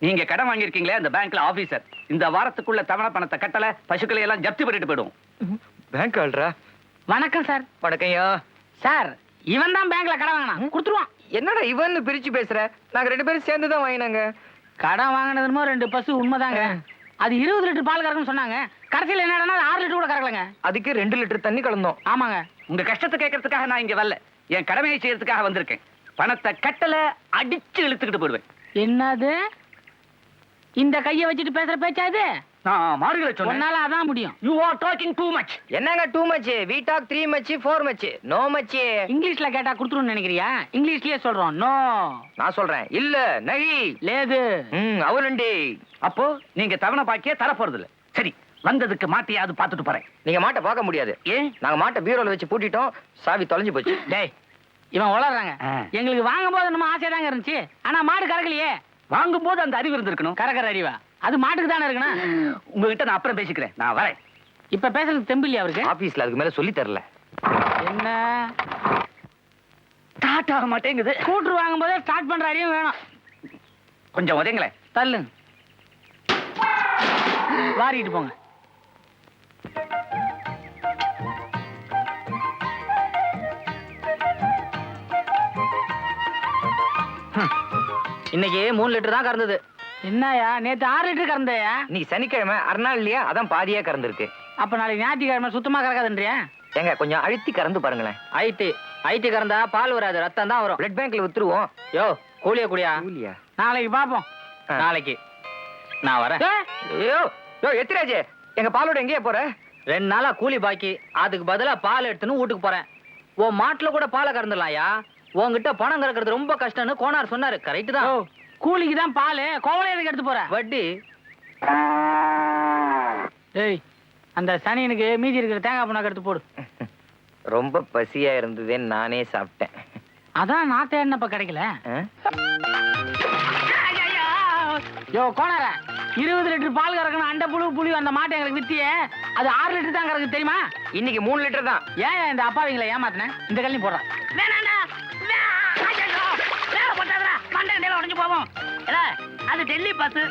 நீங்க கடன் வாங்கியிருக்கீங்களே அந்த பேங்க்ல ஆபீசர். இந்த வாரத்துக்குள்ள தவணை பணத்தை கட்டல, பசுக்களை எல்லாம் ஜப்தி பண்ணிட்டு போயிடும். பேங்க் ஆள்றா. வணக்கம் சார். வணக்கம்யா. சார் இவன் தான் பேங்க்ல கடன் வாங்கினான், கொடுத்துருவான். என்னடா இவன் பிரிச்சு பேசுற? நாங்க 2 பேரும் சேர்ந்து தான் வாங்கினாங்க. கடன் வாங்கினதுமோ 2 பசு உண்மைதாங்க. அது 20 லிட்டர் பால் கறக்குன்னு சொன்னாங்க. கடைசியில் என்னடா 6 லிட்டர் கூட கறக்கலங்க. அதுக்கு 2 லிட்டர் தண்ணி கலந்தோம். ஆமாங்க. உங்க கஷ்டத்தை கேட்கறதுக்காக நான் இங்க வரல, என் கடமையை செய்யறதுக்காக வந்திருக்கேன். பணத்தை கட்டல அடிச்சு இழுத்துக்கிட்டு போடுவேன். என்னது இந்த கையை வச்சுட்டு பேசுற பேச்சா இது? நான் மாறுகளை சொன்னேன். உன்னால அதான் முடியும். You are talking too much. என்னங்க too much? We talk 3 much 4 much. No much. இங்கிலீஷ்ல கேட்டா கொடுத்துருன்னு நினைக்கிறியா? இங்கிலீஷ்லயே சொல்றோம். நோ. நான் சொல்றேன் இல்ல நகி லேது. அவளுண்டி. அப்போ நீங்க தவணை பாக்கியே தர போறது இல்ல. சரி, வந்ததுக்கு மாட்டியாவது பாத்துட்டு போறேன். நீங்க மாட்டை பார்க்க முடியாது. ஏன்? நாங்க மாட்டை பீரோல வச்சு பூட்டிட்டோம். சாவி தொலைஞ்சு போச்சு. டேய் இவன் உளறாங்க. எங்களுக்கு வாங்கும் போது நம்ம ஆசையா தாங்க இருந்துச்சு. ஆனா மாடு கறக்கலையே. வாங்கும் போது அந்த அறிவு இருந்திருக்கணும். கறக்கிற அறிவா? அது மாட்டுக்கு தானே இருக்கணும். உங்ககிட்ட நான் அப்புறம் பேசிக்கிறேன், நான் வரேன். இப்ப பேசுறது தெம்பு இல்லையா அவருக்கு? ஆபீஸ்ல அதுக்கு மேல சொல்லி தரல. என்ன ஸ்டார்ட் ஆக மாட்டேங்குது. ஸ்கூட்டர் வாங்கும் போதே ஸ்டார்ட் பண்ற அறிவும் வேணும். கொஞ்சம் உதயங்களேன். தள்ளுங்க, வாரிட்டு போங்க. இன்னைக்கு 3 லிட்டர் தான் கறந்தது. என்னயா நேத்து 6 லிட்டர் கறந்தையா? நீ சனிக்கிழமை அரைநாள் இல்லையா, அதான் பாதியா கறந்துருக்கு. அப்ப நாளைக்கு ஞாயிற்றுக்கிழமை சுத்தமா கறக்காதுன்றியா? ஏங்க கொஞ்சம் அழுத்தி கறந்து பாருங்களேன். ஐடி கறந்தா பால் வராது, ரத்தம் தான் வரும். பிளட் பேங்க்ல வித்துருவோம். யோ கூலியா குடியா? கூலியா? நாளைக்கு பாப்போம். நாளைக்கு நான் வரேன். ஐயோ யோ எத்திராஜ், எங்க பாலோட எங்கேயே போற? 2 நாளா கூலி பாக்கி, அதுக்கு பதிலா பால் எடுத்துன்னு வீட்டுக்கு போறேன். உன் மாட்டுல கூட பாலை கறந்துடலாம்யா. உன்கிட்ட பணம் கறக்கிறது ரொம்ப கஷ்டம்னு கோனார் சொன்னாரு. கரெக்ட் தான். கூலிக்கு தான் பால், கோவலை எதுக்கு எடுத்து போற? வட்டி ஏய் அந்த சனியனுக்கு மீதி இருக்கிற தேங்காய் புண்ணாக்கு எடுத்து போடு. ரொம்ப பசியா இருந்ததுன்னு நானே சாப்பிட்டேன். அதான் நான் தேடினப்ப கிடைக்கல. ஆ? யோ கோணார 20 லிட்டர் பால் கறக்கணும் அண்டை புழு அந்த மாட்டை எங்களுக்கு வித்தியே அது 6 லிட்டர் தான் கறக்கு தெரியுமா? இன்னைக்கு 3 லிட்டர் தான். ஏன் இந்த அப்பாவிங்களை ஏமாத்தினேன்? இந்த கல்லையும் போடுறான். உடஞ்சு போவோம். அது டெல்லி பஸ்,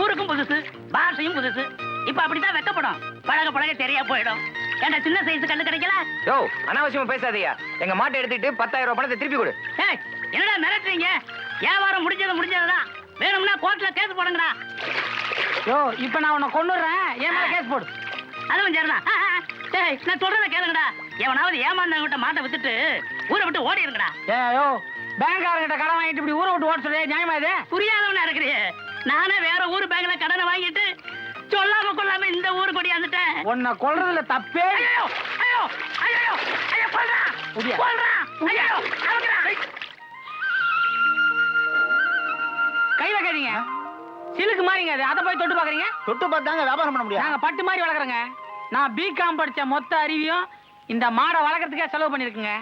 ஊருக்கும் புதுசு, பாஷையும் புதுசு. இப்ப அப்படித்தான் வெக்கப்படும். பழக பழக தெரியா போயிடும். ஏன்டா சின்ன சைஸ் கல்லு கிடைக்கல? யோ அனாவசியமா பேசாதீயா. எங்க மாட்டை எடுத்துட்டு 10,000 ரூபாய் பணத்தை திருப்பி கொடு. ஏய், என்னடா மிரட்டுறீங்க? வியாபாரம் முடிஞ்சதுதான். வேணும்னா கோர்ட்ல கேஸ் போடுங்கடா. யோ இப்ப நான் உன்னை கொன்னுடுறேன். ஏன் மேல கேஸ் போடு. அதுவும் சரிதான். ஏய், நான் சொல்றத கேளுங்கடா. எவனாவது ஏமாந்தவங்கிட்ட மாட்டை வித்துட்டு ஊரை விட்டு ஓடி இருங்கடா. ஏயோ பேங்காரங்கிட்ட கடன் வாங்கிட்டு இப்படி ஊரை விட்டு ஓட சொல்ல நியாயமா இது? புரியாதவனா இருக்கிறீ. நானே வேற ஊர் பேங்க்ல கடனை வாங்கிட்டு சொல்லாம கொள்ளாம இந்த ஊரு கொடி வந்துட்டேன். உன்னை கொல்றதுல தப்பே. ஐயோ ஐயோ ஐயோ ஐயோ கொல்றா புரியா? கொல்றா ஐயோ அவங்கடா. கை வைக்காதீங்க. சிலுக்கு மாறிங்க அது. அதை போய் தொட்டு பாக்குறீங்க. தொட்டு பார்த்தாங்க வியாபாரம் பண்ண முடியாது. நாங்க பட்டு மாதிரி வளர்க்குறோங்க. நான் பிகாம் படிச்ச மொத்த அறிவியும் இந்த மாடை வளர்க்கறதுக்கே செலவு பண்ணிருக்குங்க.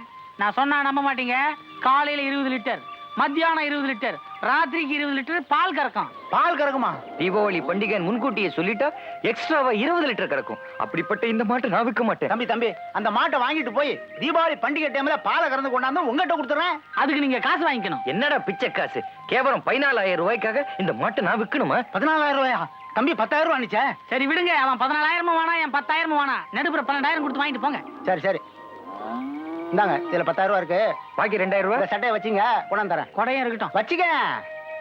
நான் சொன்னா நம்ப மாட்டீங்க. காலையில 20 லிட்டர், மத்தியானம் 20 லிட்டர், ராத்திரிக்கு 20 லிட்டர் பால் கறக்கும். பால் கறக்குமா? தீபாவளி பண்டிகை முன்கூட்டியே சொல்லிட்டா எக்ஸ்ட்ராவா 20 லிட்டர் கறக்கும். அப்படிப்பட்ட இந்த மாட்டை நான் விற்க மாட்டேன். தம்பி அந்த மாட்டை வாங்கிட்டு போய் தீபாவளி பண்டிகை டைம்ல பாலை கறந்து கொண்டாந்து உங்ககிட்ட கொடுத்துறேன். அதுக்கு நீங்க காசு வாங்கிக்கணும். என்னடா பிச்சை காசு? கேவலம் 14,000 ரூபாய்க்காக இந்த மாட்டை நான் விற்கணுமா? 14,000 ரூபாயா? தம்பி 10,000 ரூபாய் அனுச்சே. சரி விடுங்க. அவன் 14,000 வேணா, என் 10,000 வேணா. நடுப்புற 12,000 கொடுத்து வாங்கிட்டு போங்க. சரி இந்தாங்க, இதுல 10,000 ரூபாய் இருக்கு. பாக்கி 2,000 இந்த ரூபாய் சட்டையை வச்சுங்க, கொண்டாந்து தரேன். கொடையும் இருக்கட்டும். வச்சுக்க.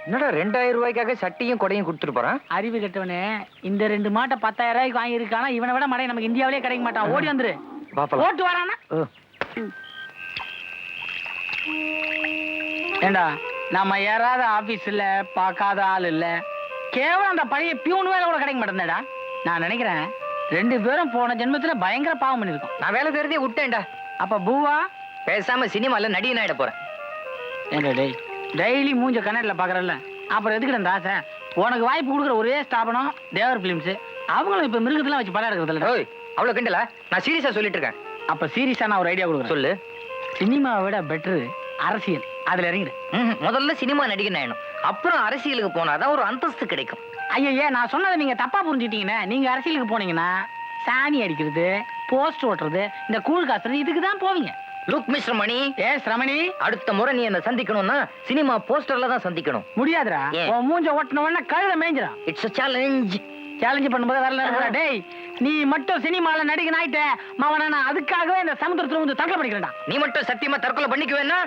என்னடா 2,000 ரூபாய்க்காக சட்டையும் கொடையும் கொடுத்துட்டு போறான்? அறிவு கெட்டவனே, இந்த 2 மாட்டை 10,000 ரூபாய்க்கு வாங்கியிருக்கானா இவனை விட மடை நமக்கு இந்தியாவிலே கிடைக்க மாட்டான். ஓடி வந்துரு. பாப்பலாம். ஓட்டு வரானா? ஏண்டா நம்ம ஏறாத ஆபீஸ்ல பார்க்காத ஆள் இல்ல. கேவலம் அந்த பழைய பியூன் வேலை கூட கிடைக்க மாட்டேன்டா. நான் நினைக்கிறேன் 2 பேரும் போன ஜென்மத்துல பயங்கர பாவம் பண்ணிருக்கோம். நான் வேலை தெரிஞ்சே விட்டேன்டா. அப்ப பூவா பேசாம சினிமால நடிகன் ஆயிட போறேன். ஏண்டா டேய், டெய்லி மூஞ்ச கண்ணாடில பாக்குறல்ல, அப்புறம் எதுக்கு அந்த ஆசை? உனக்கு வாய்ப்பு கொடுக்குற ஒரே ஸ்தாபனம் தேவர் பிலிம்ஸ். அவங்களும் இப்ப மிருகத்தெல்லாம் வச்சு படம் எடுக்கிறதுல. ஓய் அவ்வளவு கிண்டல? நான் சீரியஸா சொல்லிட்டு இருக்கேன். அப்ப சீரியஸா நான் ஒரு ஐடியா கொடுக்குறேன். சொல்லு. சினிமாவை விட பெட்டர் அரசியல். அதுல இறங்கிடு. முதல்ல சினிமா நடிகன் ஆயிடும், அப்புறம் அரசியலுக்கு போனாதான் ஒரு அந்தஸ்து கிடைக்கும். ஐயே, நான் சொன்னதை நீங்க தப்பா புரிஞ்சுட்டீங்கன்னா, நீங்க அரசியலுக்கு போனீங்கன்னா சாணி அடிக்கிறது, போஸ்ட் ஓட்டுறது, இந்த கூழ் காசுறது, இதுக்கு தான் போவீங்க. லுக் மிஸ்டர் மணி. ரமணி, அடுத்த முறை நீ என்ன சந்திக்கணும்னா சினிமா போஸ்டர்ல தான் சந்திக்கணும். முடியாதுடா. ஏன்? உன் மூஞ்ச ஓட்டினவன கழுத மேய்ஞ்சிடா. It's a challenge. சேலஞ்ச் பண்ணும்போது வரல. டேய், நீ மட்டும் சினிமால நடிகன் ஆயிட்ட மவனா, நான் அதுக்காகவே இந்த சமுத்திரத்துல வந்து தற்கொலை பண்ணிக்கிறேன்டா. நீ மட்டும் சத்தியமா தற்கொலை பண்ணிக்குவேன்னா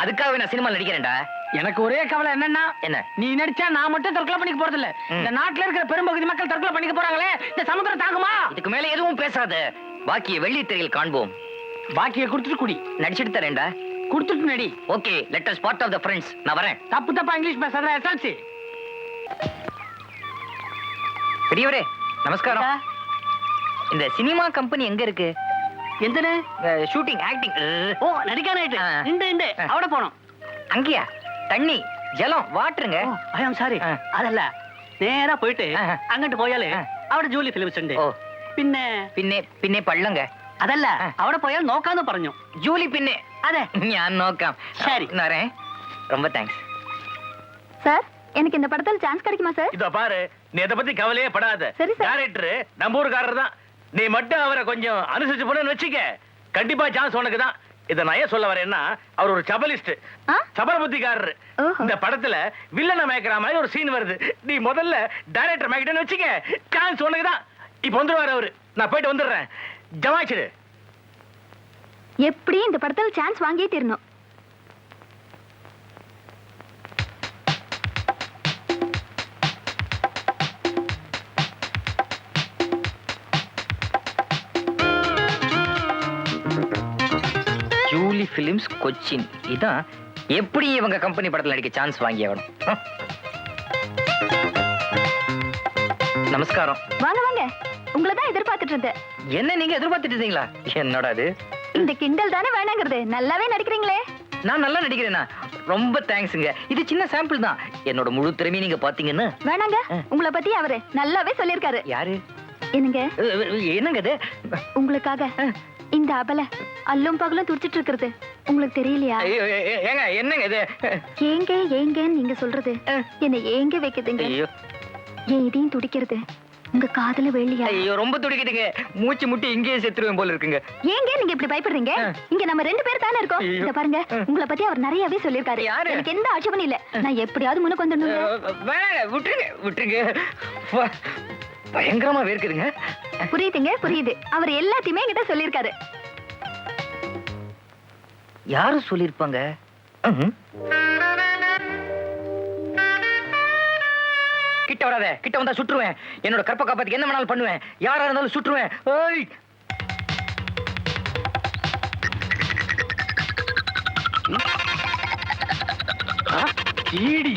அதுக்காகவே நான் சினிமால நடிக்கிறேன்டா. எனக்கு ஒரே கவலை என்னன்னா, என்ன? நீ நடிச்சா நான் மட்டும் தற்கொலை பண்ணிக்க போறது இல்ல. இந்த நாட்டுல இருக்கிற பெரும்பகுதி மக்கள் தற்கொலை பண்ணிக்க போறாங்களே, இந்த சமுத்திரம் தாங்குமா? இதுக்கு மேல எதுவும் பேசாத. பாக்கிய வெள்ளித்திரையில் காண்போம். பாக்கிய குடுத்துட்டு குடி. நடிச்சிட்டு தரேன்டா. குடுத்துட்டு நடி. Okay, let us part of the friends. நான் வரேன். தப்பா இங்கிலீஷ் பேசாத. எஸ்எல்சி. பெரியவரே நமஸ்காரம். இந்த சினிமா கம்பெனி எங்க இருக்கு? எந்தனே? Shooting, acting. ஓ, நடிக்கானாயிட்டு. இந்த அவட போனோம். அங்கயா? தண்ணி, ஜலம், வாட்டருங்க. ஐ ஆம் சாரி. அதல்ல, நேரா போயிட்டு அங்கிட்டு போயாலே അവിടെ ജോലി ഫിലിംസ് ഉണ്ട്. ഓ, പിന്നെ പിന്നെ പിന്നെ പള്ളങ്ക. അതല്ല, അവിടെ പോയാൽ നോക്കാന്ന് പറഞ്ഞു. ജോലി പിന്നെ. അതെ, ഞാൻ നോക്കാം. சரி. நாரே, ரொம்ப தேங்க்ஸ். சார், எனக்கு இந்த படத்துல சான்ஸ் கிடைக்குமா சார்? இத பாரு, நீ இத பத்தி கவலையே படாத. சரி சார். டைரக்டர் நம்ம ஊர்காரர் தான். நீ மட்டும் அவரை கொஞ்சம் அனுசரிச்சு போனேன்னு வச்சுக்க, கண்டிப்பா சான்ஸ் உனக்கு தான். இத நான் ஏன் சொல்ல வரேன்னா, அவர் ஒரு சபலிஸ்ட், சபரபுத்திக்காரர். ஓஹோ. இந்த படத்துல வில்லனை மயக்கிற மாதிரி ஒரு சீன் வருது. நீ முதல்ல டைரக்டர் மயக்கிட்டேன்னு வச்சுக்க, சான்ஸ் உனக்கு தான். இப்ப வந்துருவாரு அவரு. நான் போயிட்டு வந்துடுறேன். ஜமாச்சிடு. எப்படி இந்த படத்துல சான்ஸ் வாங்கியே தீரணும். Julie films Cochin. இதான் எப்படி இவங்க கம்பெனி படத்துல நடிக்க சான்ஸ் வாங்கி ஆகணும். நமஸ்காரம். வாங்க வாங்க, உங்களை தான் எதிர்பார்த்துட்டு இருந்தேன். என்ன நீங்க எதிர்பார்த்துட்டு இருந்தீங்களா? என்னடா இது? இந்த கிண்டல் தானே வேணாங்கிறது. நல்லாவே நடிக்கிறீங்களே. நான் நல்லா நடிக்கிறேனா? ரொம்ப தேங்க்ஸ்ங்க. இது சின்ன சாம்பிள் தான். என்னோட முழு திறமையை நீங்க பாத்தீங்கன்னா. வேணாங்க, உங்களை பத்தி அவரு நல்லாவே சொல்லிருக்காரு. யாரு? என்னங்க என்னங்க இது உங்களுக்காக இந்த அபல அல்லும் பகலும் துடிச்சிட்டு இருக்கிறது உங்களுக்கு தெரியலையா? ஐயோ, ஏங்க என்னங்க இது ஏங்க ஏங்கன்னு நீங்க சொல்றது என்ன ஏங்க வைக்குதுங்க. ஐயோ ஏன் இதையும் துடிக்கிறது உங்க காதுல வெளியா? ஐயோ ரொம்ப துடிக்குதுங்க. மூச்சு முட்டி இங்கேயே செத்துருவேன் போல இருக்குங்க. ஏங்க நீங்க இப்படி பயப்படுறீங்க? இங்க நம்ம 2 பேர் தானே இருக்கோம். ஐயோ. இத பாருங்க, உங்களை பத்தி அவர் நிறையவே சொல்லிருக்காரு. யாரு? எனக்கு எந்த ஆட்சேபனும் இல்ல. நான் எப்படியாவது முன்னுக்கு வந்துடணும். வேணாங்க, விட்டுருங்க விட்டுருங்க. பயங்கரமா வேர்க்குதுங்க. புரியுதுங்க புரியுது. அவர் எல்லாத்தையுமே என்கிட்ட சொல்லிருக்காரு. யாரு சொல்லிருப்பாங்க? கிட்ட வராத, கிட்ட வந்தா சுற்றுவேன். என்னோட கற்ப காப்பாத்துக்கு என்ன வேணாலும் பண்ணுவேன். யாரா இருந்தாலும் சுற்றுவேன். ஏய் ஈடி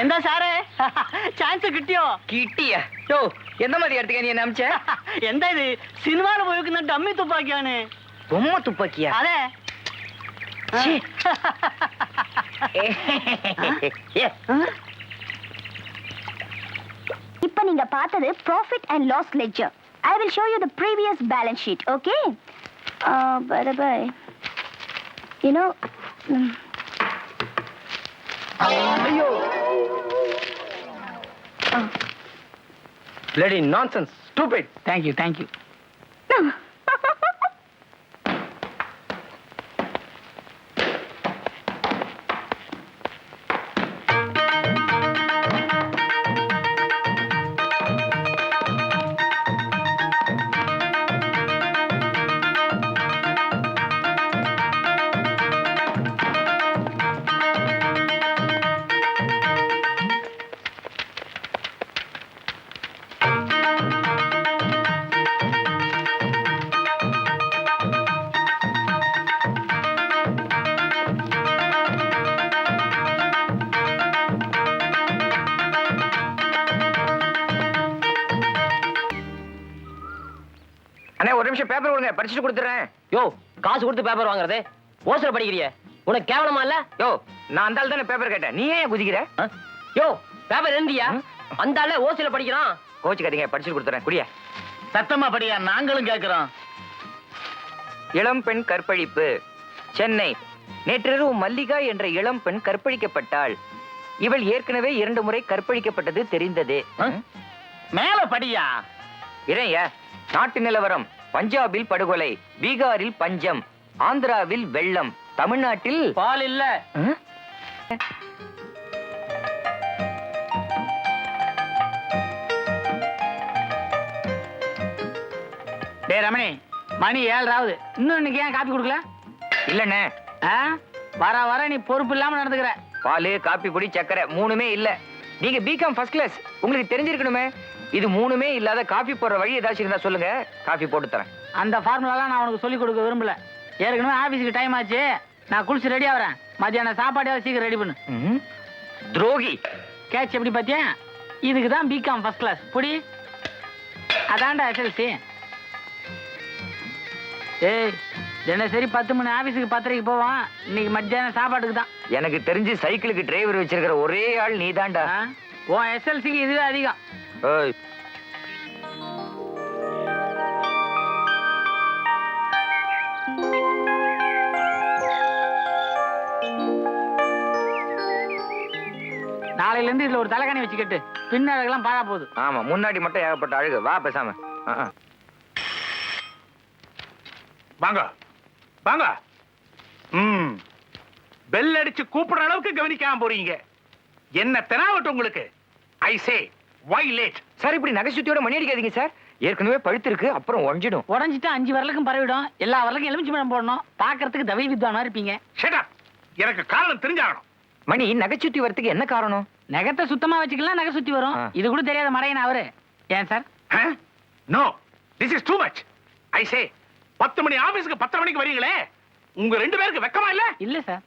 எந்த சாரு சான்ஸ் கிட்டியோ? கிட்டியா? யோ, எந்த மாதிரி இடத்துக்கு நீ என்ன அமிச்ச? எந்த இது சினிமால போயிருக்குன்னா டம்மி துப்பாக்கியானு? பொம்மை துப்பாக்கியா? அதே சீ. ஏ, இப்ப நீங்க பார்த்தது profit and loss ledger. I will show you the previous balance sheet, okay? Bye. You know, ஐயோ. Bloody nonsense, stupid. Thank you thank you. அண்ணே ஒரு நிமிஷம் பேப்பர் கொடுங்க, படிச்சுட்டு கொடுத்துறேன். யோ, காசு கொடுத்து பேப்பர் வாங்குறது ஓசர படிக்கிறிய? உனக்கு கேவலமா இல்ல? யோ, நான் அந்த ஆள் தானே பேப்பர் கேட்டேன். நீ ஏன் குதிக்கிற? யோ, பேப்பர் எழுந்தியா? அந்த ஆளு ஓசையில படிக்கிறான். கோச்சுக்காதீங்க, படிச்சுட்டு கொடுத்துறேன். குடியா. சத்தமா படியா, நாங்களும் கேட்கிறோம். இளம் பெண் கற்பழிப்பு சென்னை. நேற்றிரவு மல்லிகா என்ற இளம் பெண் கற்பழிக்கப்பட்டாள். இவள் ஏற்கனவே 2 முறை கற்பழிக்கப்பட்டது தெரிந்ததே. மேல படியா. இறையா, நாட்டு நிலவரம். பஞ்சாபில் படுகொலை, பீகாரில் பஞ்சம், ஆந்திராவில் வெள்ளம், தமிழ்நாட்டில் பால் இல்ல. டேய் ரமணி, மணி 7:00 இன்னும் இன்னைக்கு ஏன் காப்பி கொடுக்கல? இல்லண்ணே. வர நீ பொறுப்பு இல்லாம நடந்துக்கிற. பால், காப்பி பொடி, சக்கரை 3மே இல்ல. நீங்க பிகாம் ஃபர்ஸ்ட் கிளாஸ், உங்களுக்கு தெரிஞ்சிருக்கணுமே. இது 3மே இல்லாத காபி போடுற வழி ஏதாச்சும் இருந்தா சொல்லுங்க, காபி போட்டு தரேன். அந்த ஃபார்முலாலாம் நான் உனக்கு சொல்லி கொடுக்க விரும்பல. ஏற்கனவே ஆபீஸ்க்கு டைம் ஆச்சு. நான் குளிச்சு ரெடியா வரேன். மத்தியானம் சாப்பாடையாவது சீக்கிரம் ரெடி பண்ணு. துரோகி. கேட்ச் எப்படி பாத்தியா? இதுக்கு தான் பிகாம் ஃபர்ஸ்ட் கிளாஸ். புடி. அதான்டா எஸ்எல்சி. ஏய், தினசரி 10 மணி ஆபீஸுக்கு 10:30க்கு போவான். இன்னைக்கு மத்தியானம் சாப்பாட்டுக்கு தான். எனக்கு தெரிஞ்சு சைக்கிளுக்கு டிரைவர் வச்சிருக்கிற ஒரே ஆள் நீதான்டா. உன் எஸ்எல்சிக்கு இதுவே அதிகம். ஏய். நாளையில இருந்து இதுல ஒரு தலைகாணி வச்சுக்கிட்டு பின்னழகெல்லாம் பாழா போகுது. ஆமா, முன்னாடி மட்டும் ஏகப்பட்ட அழகு. வா பேசாம. வாங்க வாங்க. பெல் அடிச்சு கூப்பிடுற அளவுக்கு கவனிக்காம போறீங்க. என்ன தெனாவட்டும் உங்களுக்கு? ஐ சே வை லேட். சார், இப்படி நகைச்சுத்தியோட மணி அடிக்காதீங்க சார். ஏற்கனவே பழுத்து இருக்கு, அப்புறம் உடஞ்சிடும். உடஞ்சிட்டு 5 வரலுக்கும் பரவிடும். எல்லா வரலுக்கும் எலுமிச்சி பழம் போடணும். பாக்குறதுக்கு தவி வித்வானா இருப்பீங்க. Shut up. எனக்கு காரணம் தெரிஞ்சாகணும். மணி நகைச்சுத்தி வரத்துக்கு என்ன காரணம்? நகத்தை சுத்தமா வச்சுக்கலாம், நகை சுத்தி வரும். ஆ. இது கூட தெரியாத மடையன் அவரு. ஏன் sir? No, this is too much. I say 10 மணி ஆபீஸ்க்கு 10 மணிக்கு வரீங்களே, உங்க 2 பேருக்கு வெக்கமா இல்ல? இல்ல சார்,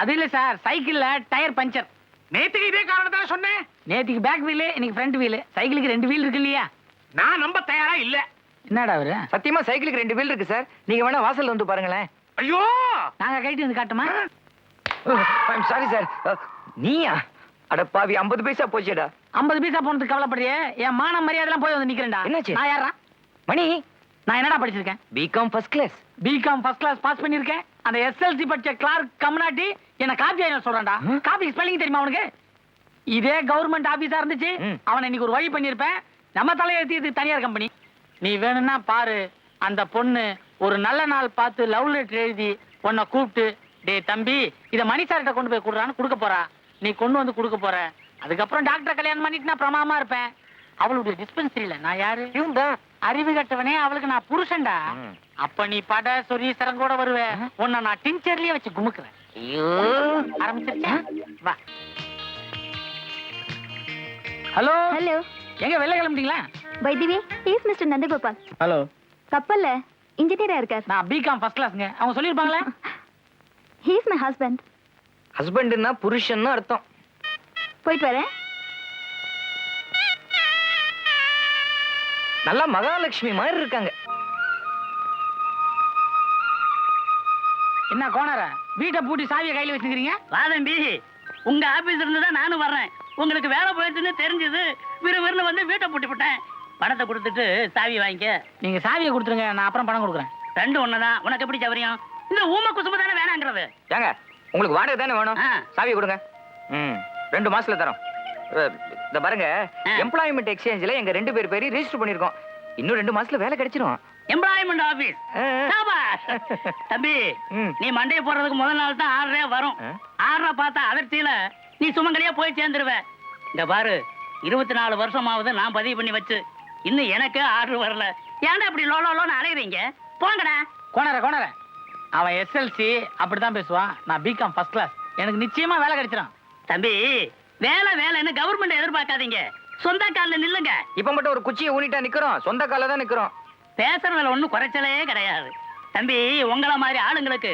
அது இல்ல சார், சைக்கிள்ல டயர் பஞ்சர். நேத்துக்கு இதே காரணத்தால சொன்னேன். நேத்திக்கு பேக் வீலு, இன்னைக்கு ஃப்ரண்ட் வீலு. சைக்கிளுக்கு 2 வீல் இருக்கு இல்லையா? நான் நம்ப தயாரா இல்ல. என்னடா அவரு? சத்தியமா சைக்கிளுக்கு 2 வீல் இருக்கு சார். நீங்க வேணா வாசல்ல வந்து பாருங்களேன். ஐயோ, நாங்க கைட்டு வந்து காட்டுமா? Sorry sir. நீயா? அட பாவி, 50 பைசா போச்சேடா. 50 பைசா போனதுக்கு கவலைப்படுறியே? என் மான மரியாதைலாம் போய் வந்து நிக்கிறேன்டா. என்னாச்சு? நான் யாரா? மணி, நான் என்னடா படிச்சிருக்கேன்? BCom first class. BCom first class pass பண்ணிருக்கேன். அந்த எஸ்எல்சி படிச்ச கிளார்க் கம்னாட்டி என்ன காப்பி ஆயிரம் சொல்றான்டா. ம். காப்பி ஸ்பெல்லிங் தெரியுமா உனக்கு? இதே கவர்மெண்ட் ஆபீஸா இருந்துச்சு, ம். அவனை இன்னைக்கு ஒரு வழி பண்ணிருப்பேன். நம்ம தலையெழுத்தி இது தனியார் கம்பெனி. நீ வேணும்னா பாரு, அந்த பொண்ணு ஒரு நல்ல நாள் பார்த்து லவ் லெட்டர் எழுதி உன்னை கூப்பிட்டு, டேய் தம்பி இதை மணி சார்கிட்ட கொண்டு போய் கொடுறான்னு கொடுக்க போறா. நீ கொண்டு வந்து கொடுக்க போற. அதுக்கப்புறம் டாக்டரை கல்யாணம் பண்ணிட்டு நான் பிரமாமா இருப்பேன். அவளுடைய டிஸ்பென்சரியில நான் யாரு? இவன்தான். அறிவு கட்டவனே, அவளுக்கு நான் புருஷன்டா. ம். அப்ப நீ பட சொரீசரம் கூட வருவேன். உன்னை நான் டின்ச்சர்லயே வச்சு குமுக்குறேன். ஐயோ. ஆரம்பிச்சிருச்சா? வா. ஹலோ ஹலோ, எங்க வெளில கிளம்பிட்டீங்களா? By the way, is mister Nandagopal. Hello, கப்பல்ல இன்ஜினியரா இருக்கார். நான் பிகாம் ஃபர்ஸ்ட் கிளாஸ்ங்க. அவங்க சொல்லிருப்பாங்களே. He is my husband. ஹஸ்பண்ட்னா புருஷன்னு அர்த்தம். போயிட்டு வரேன். நல்லா மகாலட்சுமி மாதிரி இருக்காங்க. என்ன கோணர வீட்டை பூட்டி சாவியை கையில வச்சுக்கிறீங்க? வாதம்பி, உங்க ஆபீஸ்ல இருந்து தான் நானும் வர்றேன். உங்களுக்கு வேலை போயிடுச்சுன்னு தெரிஞ்சது, விறுவிறுன்னு வந்து வீட்டை பூட்டி விட்டேன். பணத்தை கொடுத்துட்டு சாவி வாங்கிக்க. நீங்க சாவியை கொடுத்துருங்க, நான் அப்புறம் பணம் கொடுக்குறேன். ரெண்டும் ஒண்ணுதான். உனக்கு எப்படி சௌரியம்? இந்த ஊம குசும்பு தானே வேணாங்கிறது. ஏங்க, உங்களுக்கு வாடகை தானே வேணும்? ஆ. சாவியை கொடுங்க. 2 மாசத்துல தரோம். இந்த பாருங்க, ஆ. எம்ப்ளாய்மெண்ட் எக்ஸ்சேஞ்சில் எங்க 2 பேர் பேரையும் ரெஜிஸ்டர் பண்ணிருக்கோம். இன்னும் 2 மாசத்துல வேலை கிடைச்சிரும். Employment office. தம்பி, ம். நீ மண்டையை போடுறதுக்கு முதல் நாள் தான் 6 வரும். ஆ. 6 பார்த்தா அதிர்ச்சியில நீ சுமங்கலியா போய் சேர்ந்துருவ. இந்த பாரு, 24 வருஷமாவது நான் பதிவு பண்ணி வச்சு இன்னும் எனக்கு ஆர்டர் வரல. ஏன்டா இப்படி லோன்னு அலையுறீங்க? போங்கடா. கோணர அவன் எஸ்எல்சி அப்படிதான் பேசுவான். நான் பிகாம் ஃபர்ஸ்ட் கிளாஸ். எனக்கு நிச்சயமா வேலை கிடைச்சிடும். தம்பி, வேலைன்னு கவர்மெண்ட் எதிர்பார்க்காதீங்க. சொந்த கால்ல நில்லுங்க. இப்ப மட்டும் ஒரு குச்சியை ஊனிட்டா நிக்கிறோம். சொந்த கால தான் நிக்கிறோம். பேசுறதுல ஒண்ணும் குறைச்சலே கிடையாது. தம்பி, உங்கள மாதிரி ஆளுங்களுக்கு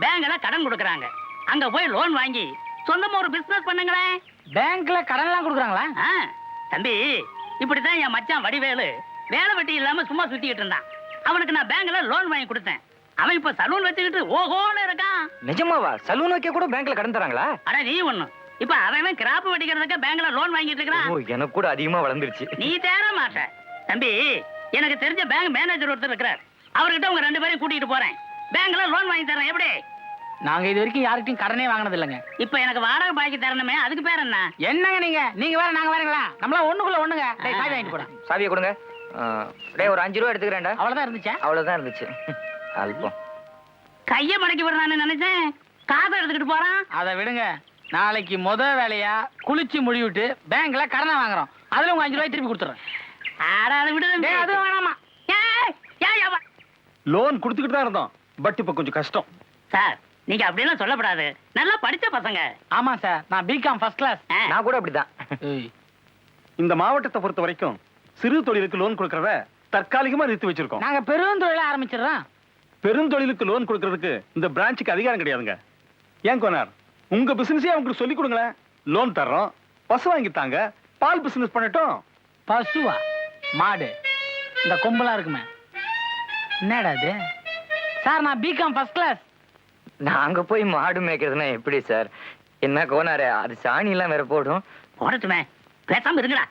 பேங்க்ல கடன் கொடுக்கறாங்க. அங்க போய் லோன் வாங்கி சொந்தமா ஒரு பிசினஸ் பண்ணுங்களேன். பேங்க்ல கடன் எல்லாம் கொடுக்குறாங்களா? ஆ, தம்பி, இப்படித்தான் என் மச்சான் வடிவேலு வேலை வெட்டி இல்லாம சும்மா சுத்திக்கிட்டு இருந்தான். அவனுக்கு நான் பேங்க்ல லோன் வாங்கி கொடுத்தேன். அவன் இப்ப சலூன் வச்சுக்கிட்டு ஓஹோன்னு இருக்கான். நிஜமாவா? சலூன் வைக்க கூட பேங்க்ல கடன் தராங்களா? அட நீ ஒண்ணு. இப்ப அவன் கிராப் வெட்டிக்கிறதுக்கு பேங்க்ல லோன் வாங்கிட்டு இருக்கிறான். ஓ, எனக்கு கூட அதிகமா வளர்ந்துருச்சு. நீ தேர மாட்ட. தம்பி, எனக்கு தெரிஞ்ச பேங்க் மேனேஜர் ஒருத்தர் இருக்கிறார். அவர்கிட்ட உங்க 2 பேரையும் கூட்டிட்டு போறேன். பேங்க்ல லோன் வாங்கி தரேன். எப்படி? நாங்க இது வரைக்கும் யார்கிட்டயும் கடனே வாங்கினது இல்லைங்க. இப்ப எனக்கு வாடகை பாக்கி தரணுமே, அதுக்கு பேர் என்ன? என்னங்க நீங்க வேற நாங்க வேறங்களா? நம்மள ஒண்ணுக்குள்ள ஒண்ணுங்க. டேய் சாவி வாங்கிட்டு போடா. சாவியை கொடுங்க. டேய், ஒரு 5 ரூபா எடுத்துக்கிறேன்டா. அவ்வளவுதான் இருந்துச்சா? அவ்வளவுதான் இருந்துச்சு. அல்பம். கைய மடக்கி விடுறான்னு நினைச்சேன். காசை எடுத்துக்கிட்டு போறான். அதை விடுங்க. நாளைக்கு வேலையா குளிச்சு முடிவிட்டு பேங்க்ல கடனை வாங்குறோம். அதுல உங்க 5 ரூபாய் திருப்பி கொடுத்துறேன். ஆட, அதை விடுது. டேய், அது வேணாமா? லோன் கொடுத்துக்கிட்டு தான் இருந்தோம், பட் இப்ப கொஞ்சம் கஷ்டம். சார், நீங்க அப்படியெல்லாம் சொல்லப்படாது. நல்லா படிச்ச பசங்க. ஆமா சார், நான் பிகாம் ஃபர்ஸ்ட் கிளாஸ். நான் கூட அப்படிதான். இந்த மாவட்டத்தை பொறுத்த வரைக்கும் சிறு தொழிலுக்கு லோன் கொடுக்கறத தற்காலிகமா நிறுத்தி வச்சிருக்கோம். நாங்க பெருந்தொழில ஆரம்பிச்சிடுறோம். பெருந்தொழிலுக்கு லோன் கொடுக்கறதுக்கு இந்த பிரான்ச்சுக்கு அதிகாரம் கிடையாதுங்க. ஏன் கோனார், உங்க பிசினஸே அவங்களுக்கு சொல்லி கொடுங்களேன். லோன் தர்றோம், பசு வாங்கித்தாங்க, பால் பிசினஸ் பண்ணட்டும். பசுவா? மாடு இந்த கொம்பெல்லாம் இருக்குமே. என்னடா இது சார்? நான் பிகாம் ஃபர்ஸ்ட் கிளாஸ். நாங்க போய் மாடு மேய்க்கிறதுனா எப்படி சார்? என்ன கோனாரு, அது சாணி எல்லாம் வேற போடும். போடட்டுமே, பேசாம இருங்கடா.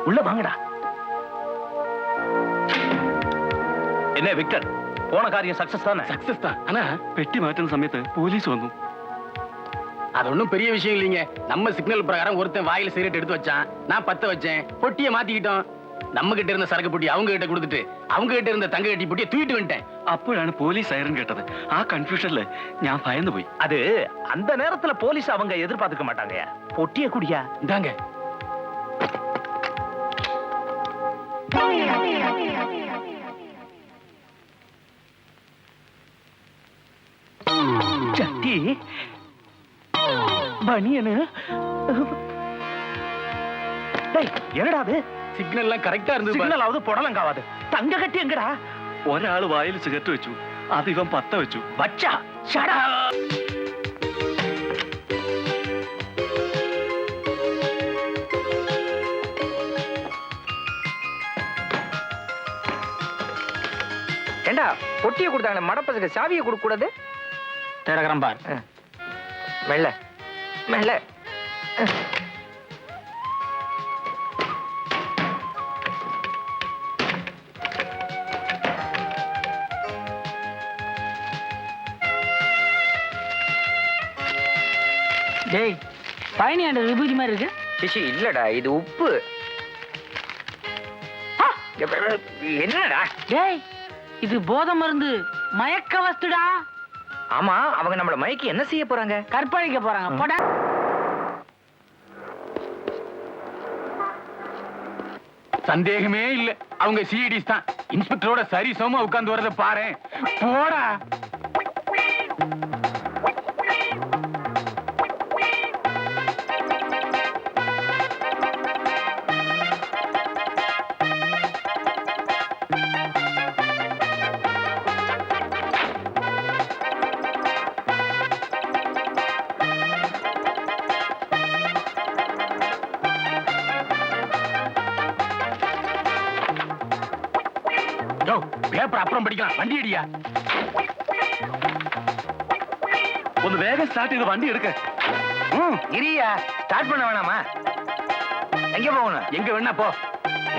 உள்ள வாங்கடா. என்ன விக்டர், போன காரியம் சக்சஸ் தானே? சக்சஸ் தான். ஆனா பெட்டி மாற்றின சமயத்து போலீஸ் வந்து. அது ஒண்ணும் பெரிய விஷயம் இல்லைங்க. நம்ம சிக்னல் பிரகாரம் ஒருத்தன் வாயில சிகரெட் எடுத்து வச்சான், நான் 10 வச்சேன். பொட்டியை மாத்திக்கிட்டோம். நம்ம கிட்ட இருந்த சரக்கு பொட்டி அவங்க கிட்ட கொடுத்துட்டு அவங்க கிட்ட இருந்த தங்க கட்டி பொட்டியை தூக்கிட்டு வந்துட்டேன். അപ്പോഴാണ് പോലീസ് സൈറൻ കേട്ടത്. ആ കൺഫ്യൂഷനില് ഞാൻ ഭയന്നു പോയി. அது அந்த நேரத்துல போலீஸ் அவங்க எதிர்பார்த்துக்க மாட்டாங்க. பொட்டிய குடியா. இந்தாங்க. சட்டி பனியனு என்னடா அது? சிக்னல் எல்லாம் கரெக்டா இருந்து சிக்னல் ஆகுது புடலங்காவாது. தங்க கட்டி எங்கடா? ഒരാള് വായിൽ സിഗരറ്റ് വെച്ചു അത് ഇവൻ 10 വെച്ചു. வச்சா ஷடா. ஏண்டா பொட்டியை கொடுத்தாங்க மடப்பசுக்கு சாவியை கொடுக்க கூடாது? திறக்கிறேன் பார். மெல்ல மெல்ல. டேய் பழனி ஆண்டு விபூதி மாதிரி இருக்கு. சிசி இல்லடா, இது உப்பு. என்னடா? டேய் இது போதை மருந்து, மயக்க வஸ்துடா. ஆமா, அவங்க நம்மள மயக்கி என்ன செய்ய போறாங்க? கற்பழிக்க போறாங்க. போடா. சந்தேகமே இல்ல, அவங்க சிஐடிஸ் தான். இன்ஸ்பெக்டரோட சரி சோமா உட்கார்ந்து வரத பாரு. போடா. பேப்பர் அப்புறம் படிக்கலாம், வண்டி அடியா. ഒന്ന് വേഗം സ്റ്റാർട്ട് ചെയ്ത് വണ്ടി എടുക്ക. இரியா, ஸ்டார்ட் பண்ண வேணாமா? எங்க போகணும்? எங்க வேணா போ.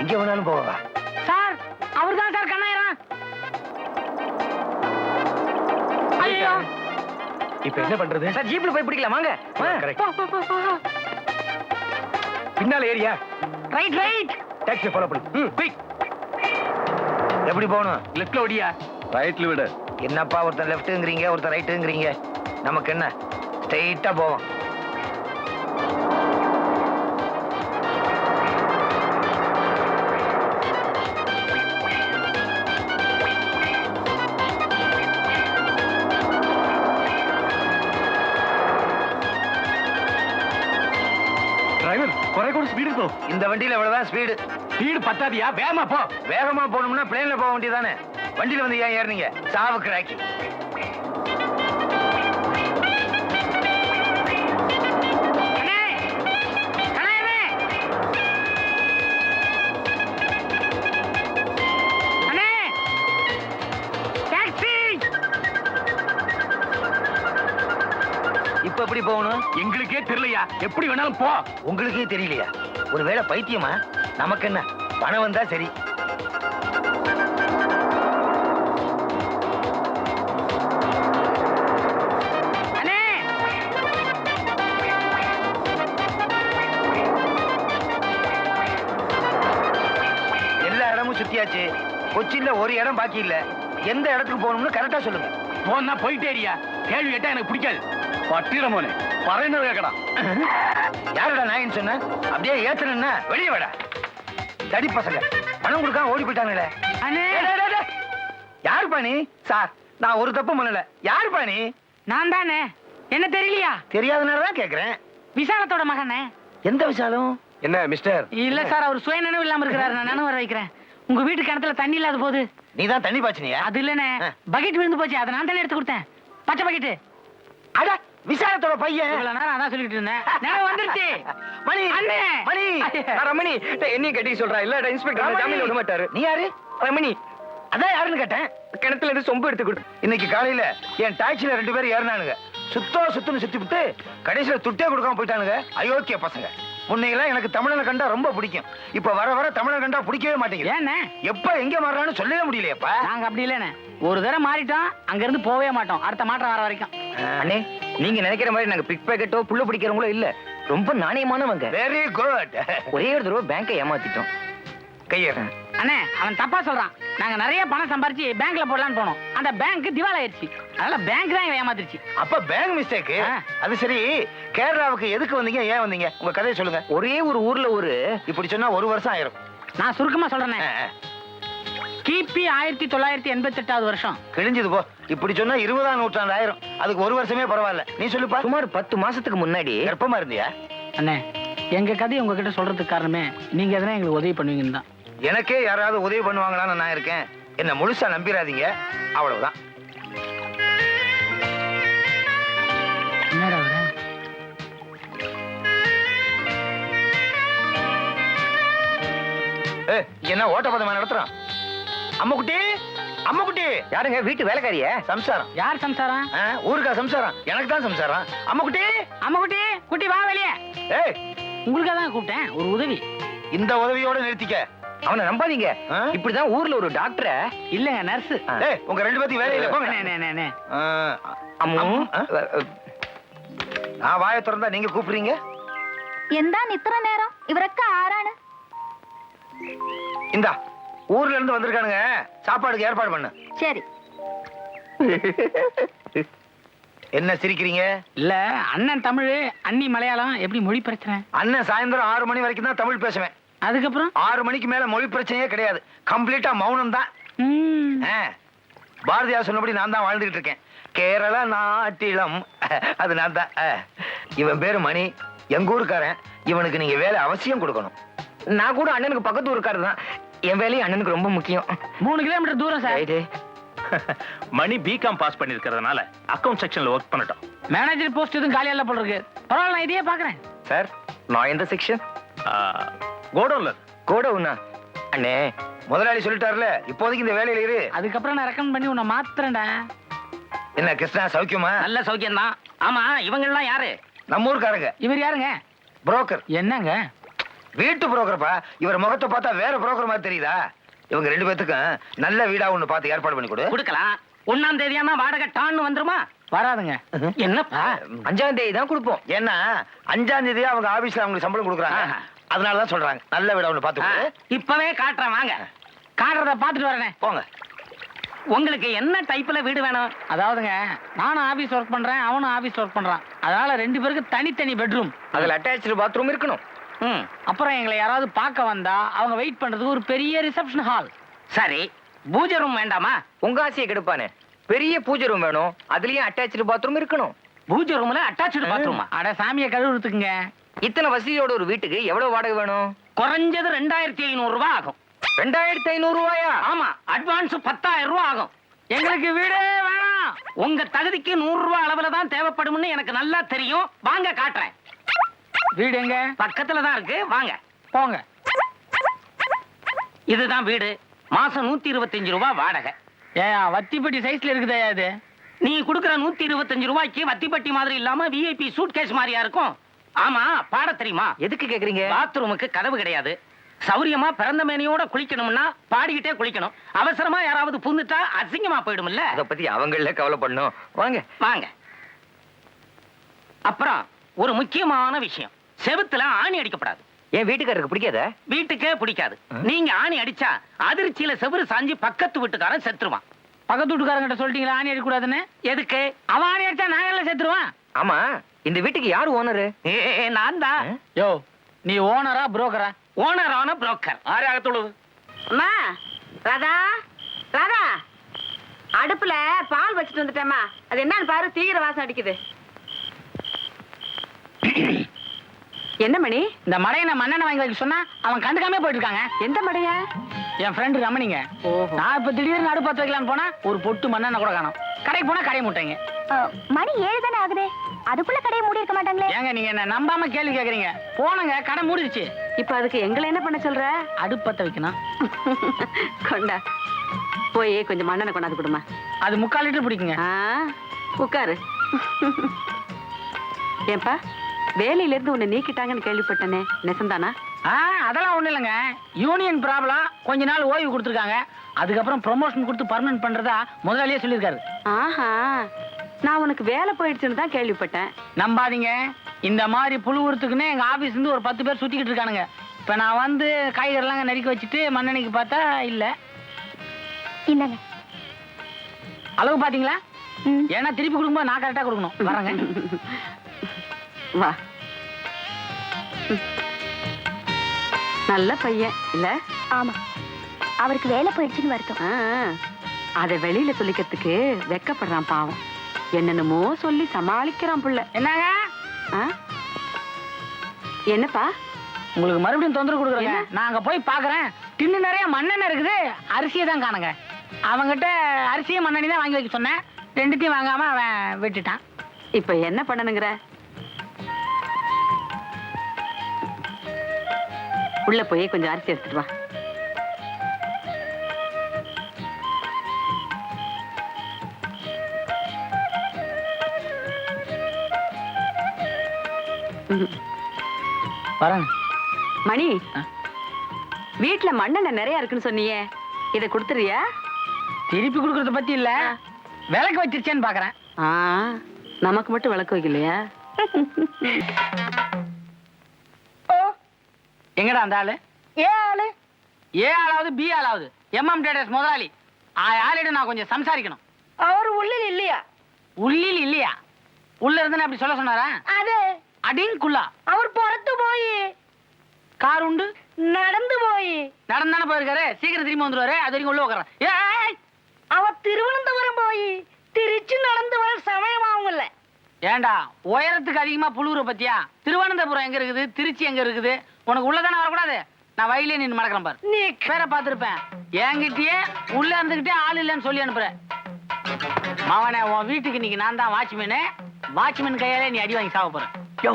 எங்க வேணாலும் போவா. சார் அவர்தான் சார் கண்ணாயிரம். ஐயோ இப்ப என்ன பண்றது? சார் ஜீப்ல போய் பிடிக்கலாம் வாங்க. பின்னால area. Right right. Taxi follow பண்ணு. குயிக். எப்படி போகணும்? லெஃப்ட்ல ஓடியா. റൈറ്റിൽ വിട്. என்னப்பா ஒருத்தன் லெஃப்ட்ங்கறீங்க, ஒருத்தன் ரைட்டுங்கறீங்க. நமக்கு என்ன? ஸ்ட்ரைட்டா போவோம். ഡ്രൈവർ കുറെ കൂടി സ്പീഡിൽ പോ. இந்த வண்டியில எவ்வளவுதான் ஸ்பீடு? ஸ்பீடு பத்தாதியா, வேகமா போ. வேகமா போகணும்னா பிளேன்ல போக வேண்டியதானே? வண்டியில வந்து ஏன் ஏறினீங்க? சாவு கிராக்கி. இப்ப எப்படி போகணும்? எங்களுக்கே தெரியலையா, எப்படி வேணாலும் போ. உங்களுக்கே தெரியலையா? ஒருவேளை பைத்தியமா? நமக்கு என்ன, பணம் வந்தா சரி. எல்லா இடமும் சுத்தியாச்சு. கொச்சின்ல ஒரு இடம் பாக்கி இல்ல. எந்த இடத்துக்கு போகணும்னு கரெக்டா சொல்லுங்க. போனா போயிட்டேரியா. கேள்வி கேட்டா எனக்கு பிடிக்காது. പട്ടിയുടെ മോനെ പറയുന്നത് കേക്കടാ. யாருடா நாயின்னு சொன்ன? அப்படியே ஏத்துறேன்னா வெளியே வாடா. தடி பசங்க பணம் கொடுக்காம ஓடி போயிட்டாங்களே. யாருப்பா நீ? சார், நான் ஒரு தப்பு பண்ணல. யாருப்பா நீ? நான் தானே. என்ன தெரியலையா? தெரியாதனாலதான் கேக்குறேன். விசாலத்தோட மகனே. எந்த விசாலம்? என்ன மிஸ்டர்? இல்ல சார், அவர் சுய நினைவு இல்லாம இருக்கிறாரு. நான் நினைவு வர வைக்கிறேன். உங்க வீட்டு கிணத்துல தண்ணி இல்லாத போது. நீதான் தண்ணி பாய்ச்சினியா? அது இல்லனே, பக்கெட் விழுந்து போச்சு. அதை நான் தானே எடுத்து கொடுத்தேன். பச்சை பக்கெட். அட, விசாலத்தோட பையன். இவ்வளவு நேரம் அதான் சொல்லிட்டு இருந்தேன். நினைவு வந்துருச்சு. மணி அண்ணே. மணி. ரமணி என்னையும் கட்டி சொல்றா. இல்ல இன்ஸ்பெக்டர் ஜாமீன்ல விட மாட்டாரு. நீ யாரு? ரமணி அதான் யாருன்னு கேட்டேன். கிணத்துல இருந்து சொம்பு எடுத்து கொடு. இன்னைக்கு காலையில என் டாக்ஸில 2 பேர் ஏறினானுங்க. சுத்துன்னு சுத்தி விட்டு கடைசியில துட்டே கொடுக்காம போயிட்டானுங்க. அயோக்கிய பசங்க. முன்னையெல்லாம் எனக்கு தமிழனை கண்டா ரொம்ப பிடிக்கும். இப்ப வர வர தமிழனை கண்டா பிடிக்கவே மாட்டேங்குது. ஏண்ணே? எப்ப எங்க மாறான்னு சொல்லவே முடியலையப்பா. நாங்க அப்படி இல்லனே. ஒரு தடவை மாறிட்டோம், அங்க இருந்து போவே மாட்டோம். அடுத்த மாற்றம் வர வரைக்கும். அண்ணே, நீங்க நினைக்கிற மாதிரி நாங்க பிக் பாக்கெட்டோ புள்ள பிடிக்கிறவங்களோ இல்ல. ரொம்ப நாணயமானவங்க. Very good. ஒரே ஒரு தடவை பேங்கை ஏமாத்திட்டோம். கையேறு. அண்ணே, அவன் தப்பா சொல்றான். நாங்க நிறைய பணம் சம்பாரிச்சு பேங்க்ல போடலான்னு போனோம். அந்த பேங்க் திவால் ஆயிடுச்சு. அதனால பேங்க் தான் இவன் ஏமாத்திருச்சு. அப்ப பேங்க் மிஸ்டேக். அது சரி, கேரளாவுக்கு எதுக்கு வந்தீங்க? ஏன் வந்தீங்க? உங்க கதையை சொல்லுங்க. ஒரே ஒரு ஊர்ல ஒரு இப்படி சொன்னா 1 வருஷம் ஆயிரும். நான் சுருக்கமா சொல்றேனே. கிபி 1988 வருஷம். கிழிஞ்சது போ. இப்படி சொன்னா 20ஆம் நூற்றாண்டு ஆயிரும். அதுக்கு ஒரு வருஷமே பரவாயில்ல. நீ சொல்லுப்பா. சுமார் 10 மாசத்துக்கு முன்னாடி கர்ப்பமா இருந்தியா? அண்ணே, எங்க கதையை உங்ககிட்ட சொல்றதுக்கு காரணமே நீங்க எதனா எங்களுக்கு உதவி பண்ணுவீங்கன்னு தான். எனக்கே யாராவது உதவி பண்ணுவாங்களான்னு நான் இருக்கேன். என்ன முழுசா நம்பிராதீங்க, அவ்வளவுதான். என்னடா அவரு? என்ன ஓட்டப்பதமா நடத்துறான்? அம்முக்குட்டி, அம்முக்குட்டி. யாருங்க வீட்டு வேலைக்காரிய? சம்சாரம். யார் சம்சாரம்? ஊருக்கா சம்சாரம்? எனக்கு தான் சம்சாரம். அம்முக்குட்டி, அம்முக்குட்டி, குட்டி வா வெளியே. ஏய், உங்களுக்காக தான் கூப்பிட்டேன், ஒரு உதவி. இந்த உதவியோட நிறுத்திக்க. அவனை நம்பாதீங்க. இப்படிதான் ஊர்ல ஒரு டாக்டரை. இல்லங்க, நர்ஸ். ஏய், உங்க ரெண்டு பேத்தையும் வேலையில போங்க. அம்மு, நான் வாயை திறந்தா நீங்க கூப்பிடுறீங்க. എന്താണ് ഇത്ര നേരം? ഇവരൊക്കെ ആരാണ്? இந்தா, ஊர்ல இருந்து வந்திருக்கானுங்க. சாப்பாடுக்கு ஏற்பாடு பண்ணு. ശരി. என்ன சிரிக்கிறீங்க? இல்ல, அண்ணன் தமிழ், அண்ணி மலையாளம், எப்படி மொழி பிரச்சனை? அண்ணன் சாயந்தரம் 6 மணி வரைக்கும் தான் தமிழ் பேசுவேன். அதுக்கப்புறம் 6 மணிக்கு மேல மொழி பிரச்சனையே கிடையாது. கம்ப்ளீட்டா மௌனம் தான். பாரதியார் சொன்னபடி நான் தான் வாழ்ந்துகிட்டு இருக்கேன். கேரள நாட்டிலம், அது நான் தான். இவன் பேரு மணி, எங்க ஊருக்காரன். இவனுக்கு நீங்க வேலை அவசியம் கொடுக்கணும். நான் கூட அண்ணனுக்கு பக்கத்து ஊருக்காரர் தான். என் வேலையும் அண்ணனுக்கு ரொம்ப முக்கியம். 3 கிலோமீட்டர் தூரம் சார். மணி பிகாம் பாஸ் பண்ணிருக்கிறதுனால அக்கவுண்ட் செக்ஷன்ல ஒர்க் பண்ணட்டும். மேனேஜர் போஸ்ட் எதுவும் காலியா இல்ல போல இருக்கு. பரவாயில்ல, நான் இதையே பாக்குறேன். சார், நான் எந்த செக்ஷன்? கோடவுன்ல. கோடவுனா? அண்ணே, முதலாளி சொல்லிட்டாருல, இப்போதைக்கு இந்த வேலையில இரு. அதுக்கப்புறம் நான் ரெக்கமெண்ட் பண்ணி உன்னை மாத்துறேன்டா. என்ன கிருஷ்ணா, சௌக்கியமா? நல்ல சௌக்கியம் தான். ஆமா, இவங்க எல்லாம் யாரு? நம்ம ஊருக்காரங்க. இவர் யாருங்க? புரோக்கர். என்னங்க? வீட்டு புரோக்கர்ப்பா. இவர் முகத்தை பார்த்தா வேற புரோக்கர் மாதிரி தெரியுதா? இவங்க 2 பேத்துக்கும் நல்ல வீடா ஒண்ணு பார்த்து ஏற்பாடு பண்ணி கொடு. கொடுக்கலாம். 1ஆம் தேதியானா வாடகை டான்னு வந்துருமா? வராதுங்க. என்னப்பா? 5ஆம் தேதி தான் கொடுப்போம். ஏன்னா 5ஆம் தேதியே அவங்க ஆபீஸ்ல அவங்களுக்கு சம்பளம் கொடுக்குறாங்க. அதனாலதான் சொல்றாங்க நல்ல வீடா ஒண்ணு பார்த்து கொடு. இப்பவே காட்டுறேன், வாங்க. காட்டுறத பாத்துட்டு வரேனே. போங்க. உங்களுக்கு என்ன டைப்ல வீடு வேணும்? அதாவதுங்க, நானும் ஆபீஸ் ஒர்க் பண்றேன், அவனும் ஆபீஸ் ஒர்க் பண்றான். அதனால 2 பேருக்கு தனித்தனி பெட்ரூம். அதுல அட்டாச்சு பாத்ரூம் இருக்கணும். அப்புறம் எங்களை யாராவது பார்க்க வந்தா அவங்க வெயிட் பண்றதுக்கு ஒரு பெரிய ரிசப்ஷன் ஹால். சரி, பூஜை ரூம் வேண்டாமா? உங்க ஆசையை கெடுப்பானே. பெரிய பூஜை ரூம் வேணும், அதுலயும் அட்டாச்சு பாத்ரூம் இருக்கணும். பூஜை ரூம்ல அட்டாச்சு பாத்ரூமா? அட சாமியை கழுவுறதுக்குங்க. இத்தனை வசதியோட ஒரு வீட்டுக்கு எவ்வளவு வாடகை வேணும்? குறைஞ்சது 2500 ரூபாய் ஆகும். 2500 ரூபாயா? ஆமா, அட்வான்ஸ் 10,000 ரூபாய் ஆகும். எங்களுக்கு வீடே வேணாம். உங்க தகுதிக்கு 100 ரூபாய் அளவுல தான் தேவைப்படும்னு எனக்கு நல்லா தெரியும். வாங்க, காட்டுறேன். வீடு எங்க? பக்கத்துல தான் இருக்கு, வாங்க. போங்க. இதுதான் வீடு. மாசம் 125 ரூபாய் வாடகை. ஏன் வத்திப்பட்டி சைஸ்ல இருக்குதா இது? நீ கொடுக்குற 125 ரூபாய்க்கு வத்திப்பட்டி மாதிரி இல்லாம விஐபி சூட் கேஸ் மாதிரியா இருக்கும். ஆமா, பாட தெரியுமா? எதுக்கு கேக்குறீங்க? பாத்ரூமுக்கு கதவு கிடையாது. சௌரியமா பிறந்த மேனியோட குளிக்கணும்னா பாடிக்கிட்டே குளிக்கணும். அவசரமா யாராவது புந்துட்டா அசிங்கமா போயிடும்ல. அத பத்தி அவங்கள கவலை பண்ணும். வாங்க வாங்க. அப்புறம் ஒரு முக்கியமான விஷயம், செவுத்துல ஆணி அடிக்கப்படாது. என் வீட்டுக்காரருக்கு பிடிக்காத? வீட்டுக்கே பிடிக்காது. நீங்க ஆணி அடிச்சா அதிர்ச்சியில செவுரு சாஞ்சி பக்கத்து வீட்டுக்காரன் செத்துருவான். பக்கத்து வீட்டுக்காரங்கிட்ட சொல்லிட்டீங்களா ஆணி அடிக்க கூடாதுன்னு? எதுக்கு? அவன் ஆணி அடிச்சா நாங்க எல்லாம் செத்துருவான். ஆமா, இந்த வீட்டுக்கு யாரு ஓனரு? நான் தான். யோ, நீ ஓனரா புரோக்கரா? ஓனரான புரோக்கர். ஆறாகத்தோடு அம்மா, ராதா, ராதா, அடுப்புல பால் வச்சுட்டு வந்துட்டேம்மா. அது என்னன்னு பாரு, தீவிர வாசம் அடிக்குது. என்ன மணி? இந்த மடையை நான் மண்ணெண்ணெய் வாங்கி வைக்க சொன்னா அவன் கண்டுக்காம போயிட்டு இருக்காங்க. எந்த மடையா? என் ஃப்ரெண்டு ரமணிங்க. நான் இப்ப திடீர்னு அடுப்பு பத்த வைக்கலான்னு போனா ஒரு பொட்டு மண்ணெண்ணெய் கூட காணோம். கடைக்கு போனா கடை முட்டைங்க. மணி 7 தானே ஆகுது. அதுக்குள்ள கடையை மூடி இருக்க மாட்டாங்களே? ஏங்க நீங்க என்ன நம்பாம கேள்வி கேக்குறீங்க? போனங்க, கடை மூடிடுச்சு. இப்ப அதுக்கு எங்களை என்ன பண்ண சொல்ற? அடுப்பு பத்த வைக்கணும். கொண்டா போய் கொஞ்சம் மண்ணெண்ணெய் கொண்டாந்து கொடுமா. அது 3/4 லிட்டர் பிடிக்குங்க. உட்காரு. ஏன்பா, வேலையில இருந்து உன்னை நீக்கிட்டாங்கன்னு கேள்விப்பட்டனே, நெசந்தானா? அதெல்லாம் ஒண்ணு இல்லைங்க. யூனியன் ப்ராப்ளம், கொஞ்ச நாள் ஓய்வு கொடுத்துருக்காங்க. அதுக்கப்புறம் ப்ரொமோஷன் கொடுத்து பர்மனன்ட் பண்றதா முதலாளியே சொல்லியிருக்காரு. ஆஹா, நான் உனக்கு வேலை போயிடுச்சுன்னு தான் கேள்விப்பட்டேன். நம்பாதீங்க, இந்த மாதிரி புழு உரத்துக்குன்னு எங்க ஆபீஸ் இருந்து ஒரு 10 பேர் சுத்திக்கிட்டு இருக்கானுங்க. இப்ப நான் வந்து காய்கறிலாம் நறுக்கி வச்சுட்டு மண்ணெண்ணைக்கு பார்த்தா இல்ல. இல்லங்க. அளவு பாத்தீங்களா? ஏன்னா திருப்பி கொடுக்கும்போது நான் கரெக்டா கொடுக்கணும். வரேங்க. வா. நல்ல பையன் இல்ல? ஆமா, அவருக்கு வேலை போயிடுச்சுன்னு வருத்தம். அத வெளியில சொல்லிக்கிறதுக்கு வெக்கப்படுறான் பாவம். என்னென்னமோ சொல்லி சமாளிக்கிறான் புள்ள. என்னங்க ஆ? என்னப்பா? உங்களுக்கு மறுபடியும் தொந்தரவு கொடுக்குறேங்க. என்ன? நான் அங்க போய் பாக்குறேன், டின்னு நிறைய மண்ணெண்ணெய் இருக்குது, அரிசியை தான் காணுங்க. அவங்கிட்ட அரிசியும் மண்ணெண்ணி தான் வாங்கி வைக்க சொன்னேன், ரெண்டுத்தையும் வாங்காம அவன் விட்டுட்டான். இப்ப என்ன பண்ணணுங்கிற? உள்ள போய் கொஞ்சம் அரிசி எடுத்துட்டு வா. வரேங்க. மணி, வீட்டுல மண்ணெண்ணெய் நிறைய இருக்குன்னு சொன்னியே, இத கொடுத்துறியா? திருப்பி கொடுக்கறத பத்தி இல்ல, விளக்கு வச்சிருச்சேன்னு பாக்குறேன். ஆ, நமக்கு மட்டும் விளக்கு வைக்கலையா? எங்கடா அந்த ஆளு? ஏ ஆளாவது பி ஆளாவது எம்எம் டேட்டர்ஸ் முதலாளி ஆளிடம் நான் கொஞ்சம் சம்சாரிக்கணும். அவர் உள்ளில் இல்லையா? உள்ளில் இல்லையா? உள்ள இருந்து அப்படி சொல்ல சொன்னாரா? அது அடிங்குள்ளா அவர் புறத்து போய் கார் உண்டு, நடந்து போய் நடந்தானே போயிருக்காரு, சீக்கிரம் திரும்பி வந்துருவாரு, அது வரைக்கும் உள்ள உட்காரன். ஏய், அவர் திருவனந்தபுரம் போய் திருச்சி நடந்து வர சமயமாவும்ல. ஏண்டா உயரத்துக்கு அதிகமா புழுவுற பத்தியா? திருவனந்தபுரம் எங்க இருக்குது, திருச்சி எங்க இருக்குது? உனக்கு உள்ளதானே வரக்கூடாது. நான் வயலே நின்று மடக்கிறேன் பாரு. நீ பேரை பார்த்திருப்பேன், என்கிட்டயே உள்ள இருந்துகிட்டே ஆள் இல்லைன்னு சொல்லி அனுப்புறேன். மவனே, உன் வீட்டுக்கு இன்னைக்கு நான் தான் வாட்ச்மேனு. வாட்ச்மேன் கையாலே நீ அடி வாங்கி சாவ போற. யோ,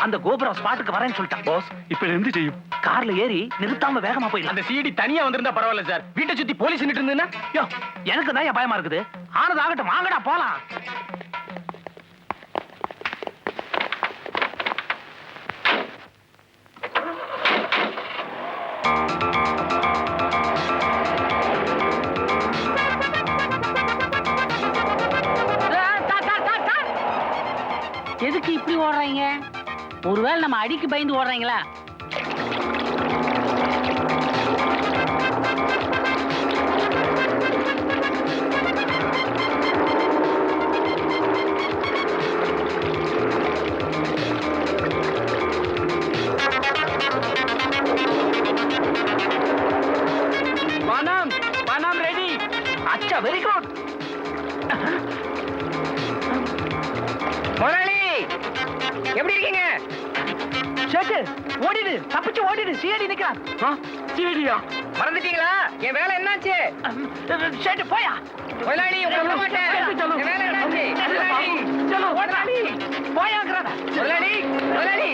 அந்த கோபுரம் ஸ்பாட்டுக்கு வரேன்னு சொல்லிட்டான் பாஸ் இப்ப இருந்து செய்யும். கார்ல ஏறி நிறுத்தாம வேகமா போயிடலாம். அந்த சிடி தனியா வந்திருந்தா பரவாயில்ல சார், வீட்டை சுத்தி போலீஸ் நின்று இருந்ததுன்னா. யோ, எனக்கு தான் பயமா இருக்குது. ஆனது ஆகட்டும், வாங்கடா போலாம். எதுக்கு இப்படி ஓடுறீங்க? ஒருவேளை நம்ம அடிக்கு பயந்து ஓடுறீங்களா? பணம் பணம் ரெடி. அச்சா, வெரி குட். முதலாளி எப்படி இருக்கீங்க? சேட்டு, ஓடிடு, தப்பிச்சு ஓடிடு. சிஐடி நிக்கிறான். சிஐடியா? மறந்துட்டீங்களா? என் வேலை என்னாச்சு? சேட்டு போயா. முதலாளி உங்களை விட மாட்டேன். என் வேலை என்னாச்சு? முதலாளி, போயாங்கிறதா? முதலாளி, முதலாளி,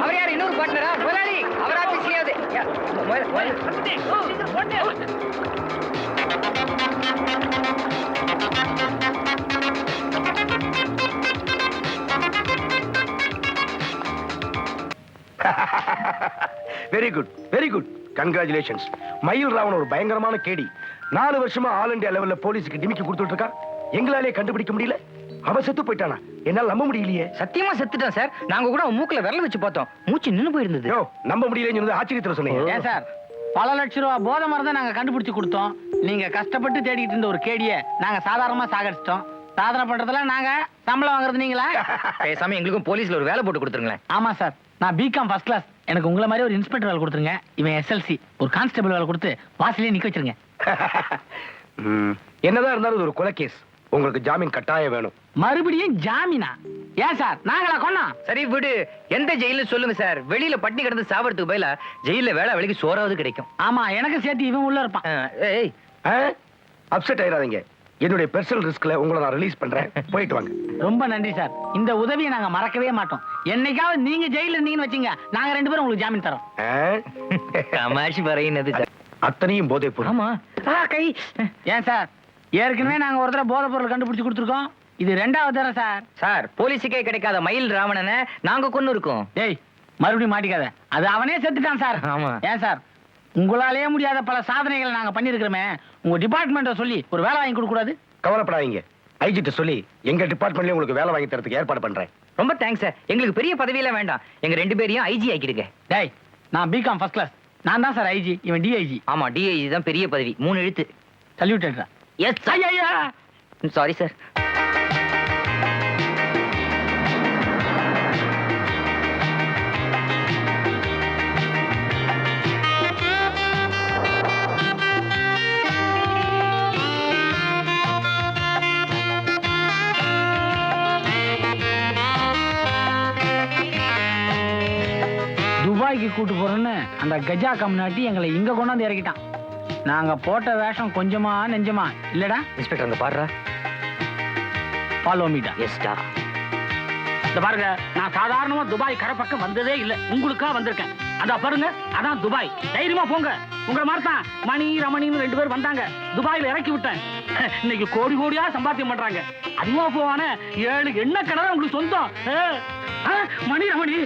அவர் யார்? இன்னொரு பார்ட்னரா? முதலாளி, அவர் ஆபீஸ்லயாவது. Very good, very good, congratulations. Mayil Ravan ஒரு பயங்கரமான கேடி. 4 வருஷமா ஆல் இந்தியா லெவல்ல போலீஸுக்கு டிமிக்கி கொடுத்துட்டு இருக்கா. எங்களாலே கண்டுபிடிக்க முடியல. அவ செத்து போயிட்டானா? என்னால நம்ப முடியலையே. சத்தியமா செத்துட்டான் சார். நாங்க கூட அவன் மூக்குல விரல வச்சு பார்த்தோம், மூச்சு நின்னு போயிருந்தது. யோ, நம்ப முடியலன்னு சொன்னது ஆச்சரியத்துல சொன்னீங்க. ஏன் சார், பல லட்சம் ரூபாய் போதை மருந்து நாங்க கண்டுபிடிச்சு கொடுத்தோம். நீங்க கஷ்டப்பட்டு தேடிட்டு இருந்த ஒரு கேடிய நாங்க சாதாரணமா சாகடிச்சிட்டோம். சாதனை பண்றதுல நாங்க சம்பளம் வாங்குறது நீங்களா? பேசாம எங்களுக்கும் போலீஸ்ல ஒரு வேலை போட்டு கொடுத்துருங்களேன். ஆமா சார், நான் பிகாம் ஃபர்ஸ்ட் கிளாஸ். எனக்கு உங்களை மாதிரி ஒரு இன்ஸ்பெக்டர் வேலை கொடுத்துருங்க. இவன் எஸ்எல்சி, ஒரு கான்ஸ்டபிள் வேலை கொடுத்து வாசலே நிக்க வச்சிருங்க. என்னதான் இருந்தாலும் இது ஒரு கொலை கேஸ். உங்களுக்கு ஜாமீன் கட்டாயம் வேணும். மறுபடியும் ஜாமீனா? ஏன் சார், நாங்களா கொன்னோம்? சரி விடு, எந்த ஜெயில சொல்லுங்க சார். வெளியில பட்டினி கிடந்து சாவறதுக்கு பதிலா ஜெயில வேலை வேலைக்கு சோறாவது கிடைக்கும். ஆமா, எனக்கு சேர்த்து இவன் உள்ள இருப்பான். ஏய், அப்செட் ஆயிடாதீங்க. என்னுடைய பர்சனல் ரிஸ்க்ல உங்களை நான் ரிலீஸ் பண்றேன். போயிட்டு வாங்க. ரொம்ப நன்றி சார். இந்த உதவியை நாங்க மறக்கவே மாட்டோம். என்னைக்காவது நீங்க ஜெயில இருந்தீங்கன்னு வச்சீங்க, நாங்க 2 பேரும் உங்களுக்கு ஜாமீன் தரோம். தமாஷ் பறையினது சார். அத்தனையும் போதை பொருள். ஆமா. கை. ஏன் சார், ஏற்கனவே நாங்க ஒரு தடவை போதை பொருள் கண்டுபிடிச்சு கொடுத்துருக்கோம். இது 2வது தடவை சார். சார், போலீஸுக்கே கிடைக்காத மயில் ராவணனை நாங்க கொன்னு இருக்கோம். டேய், மறுபடியும் மாட்டிக்காத. அது அவனே செத்துட்டான் சார். ஆமா. ஏன் சார், உங்களாலேயே முடியாத பல சாதனைகளை நாங்க பண்ணிருக்கிறோமே, உங்க டிபார்ட்மெண்ட்டை சொல்லி ஒரு வேலை வாங்கி கொடுக்க கூடாது? கவலைப்படாதீங்க. ஐஜிட்ட சொல்லி எங்க டிபார்ட்மெண்ட்லயே உங்களுக்கு வேலை வாங்கி தரதுக்கு ஏற்பாடு பண்றேன். ரொம்ப தேங்க்ஸ் சார். எங்களுக்கு பெரிய பதவியெல்லாம் வேண்டாம். எங்க 2 பேரையும் ஐஜி ஆக்கிடுங்க. டேய், நான் பிகாம் ஃபர்ஸ்ட் கிளாஸ். நான் தான் சார் ஐஜி, இவன் டிஐஜி. ஆமா, டிஐஜி தான் பெரிய பதவி. 3 எழுத்து. சல்யூட்டட்ரா. எஸ் ஐயா, சாரி சார். துபாய்க்கு கூட்டு போறோன்னு அந்த கஜா கம்னாட்டி எங்களை இங்க கொண்டாந்து இறக்கிட்டான். நாங்க போட்ட வேஷம் கொஞ்சமா நெஞ்சமா இல்லடா. இன்ஸ்பெக்டர் அங்க பாருடா. ஃபாலோ மீடா. எஸ்டா. இந்த பாருங்க, நான் சாதாரணமா துபாய் கரை பக்கம் வந்ததே இல்ல, உங்களுக்கா வந்திருக்கேன். அதான் பாருங்க, அதான் துபாய். தைரியமா போங்க. உங்களை மாதிரி தான் மணி ரமணின்னு 2 பேர் வந்தாங்க, துபாயில இறக்கி விட்டேன். இன்னைக்கு கோடி கோடியா சம்பாத்தியம் பண்றாங்க. அதுவா போவான 7 எண்ணெய் கிணறு உங்களுக்கு சொந்தம். மணி ரமணி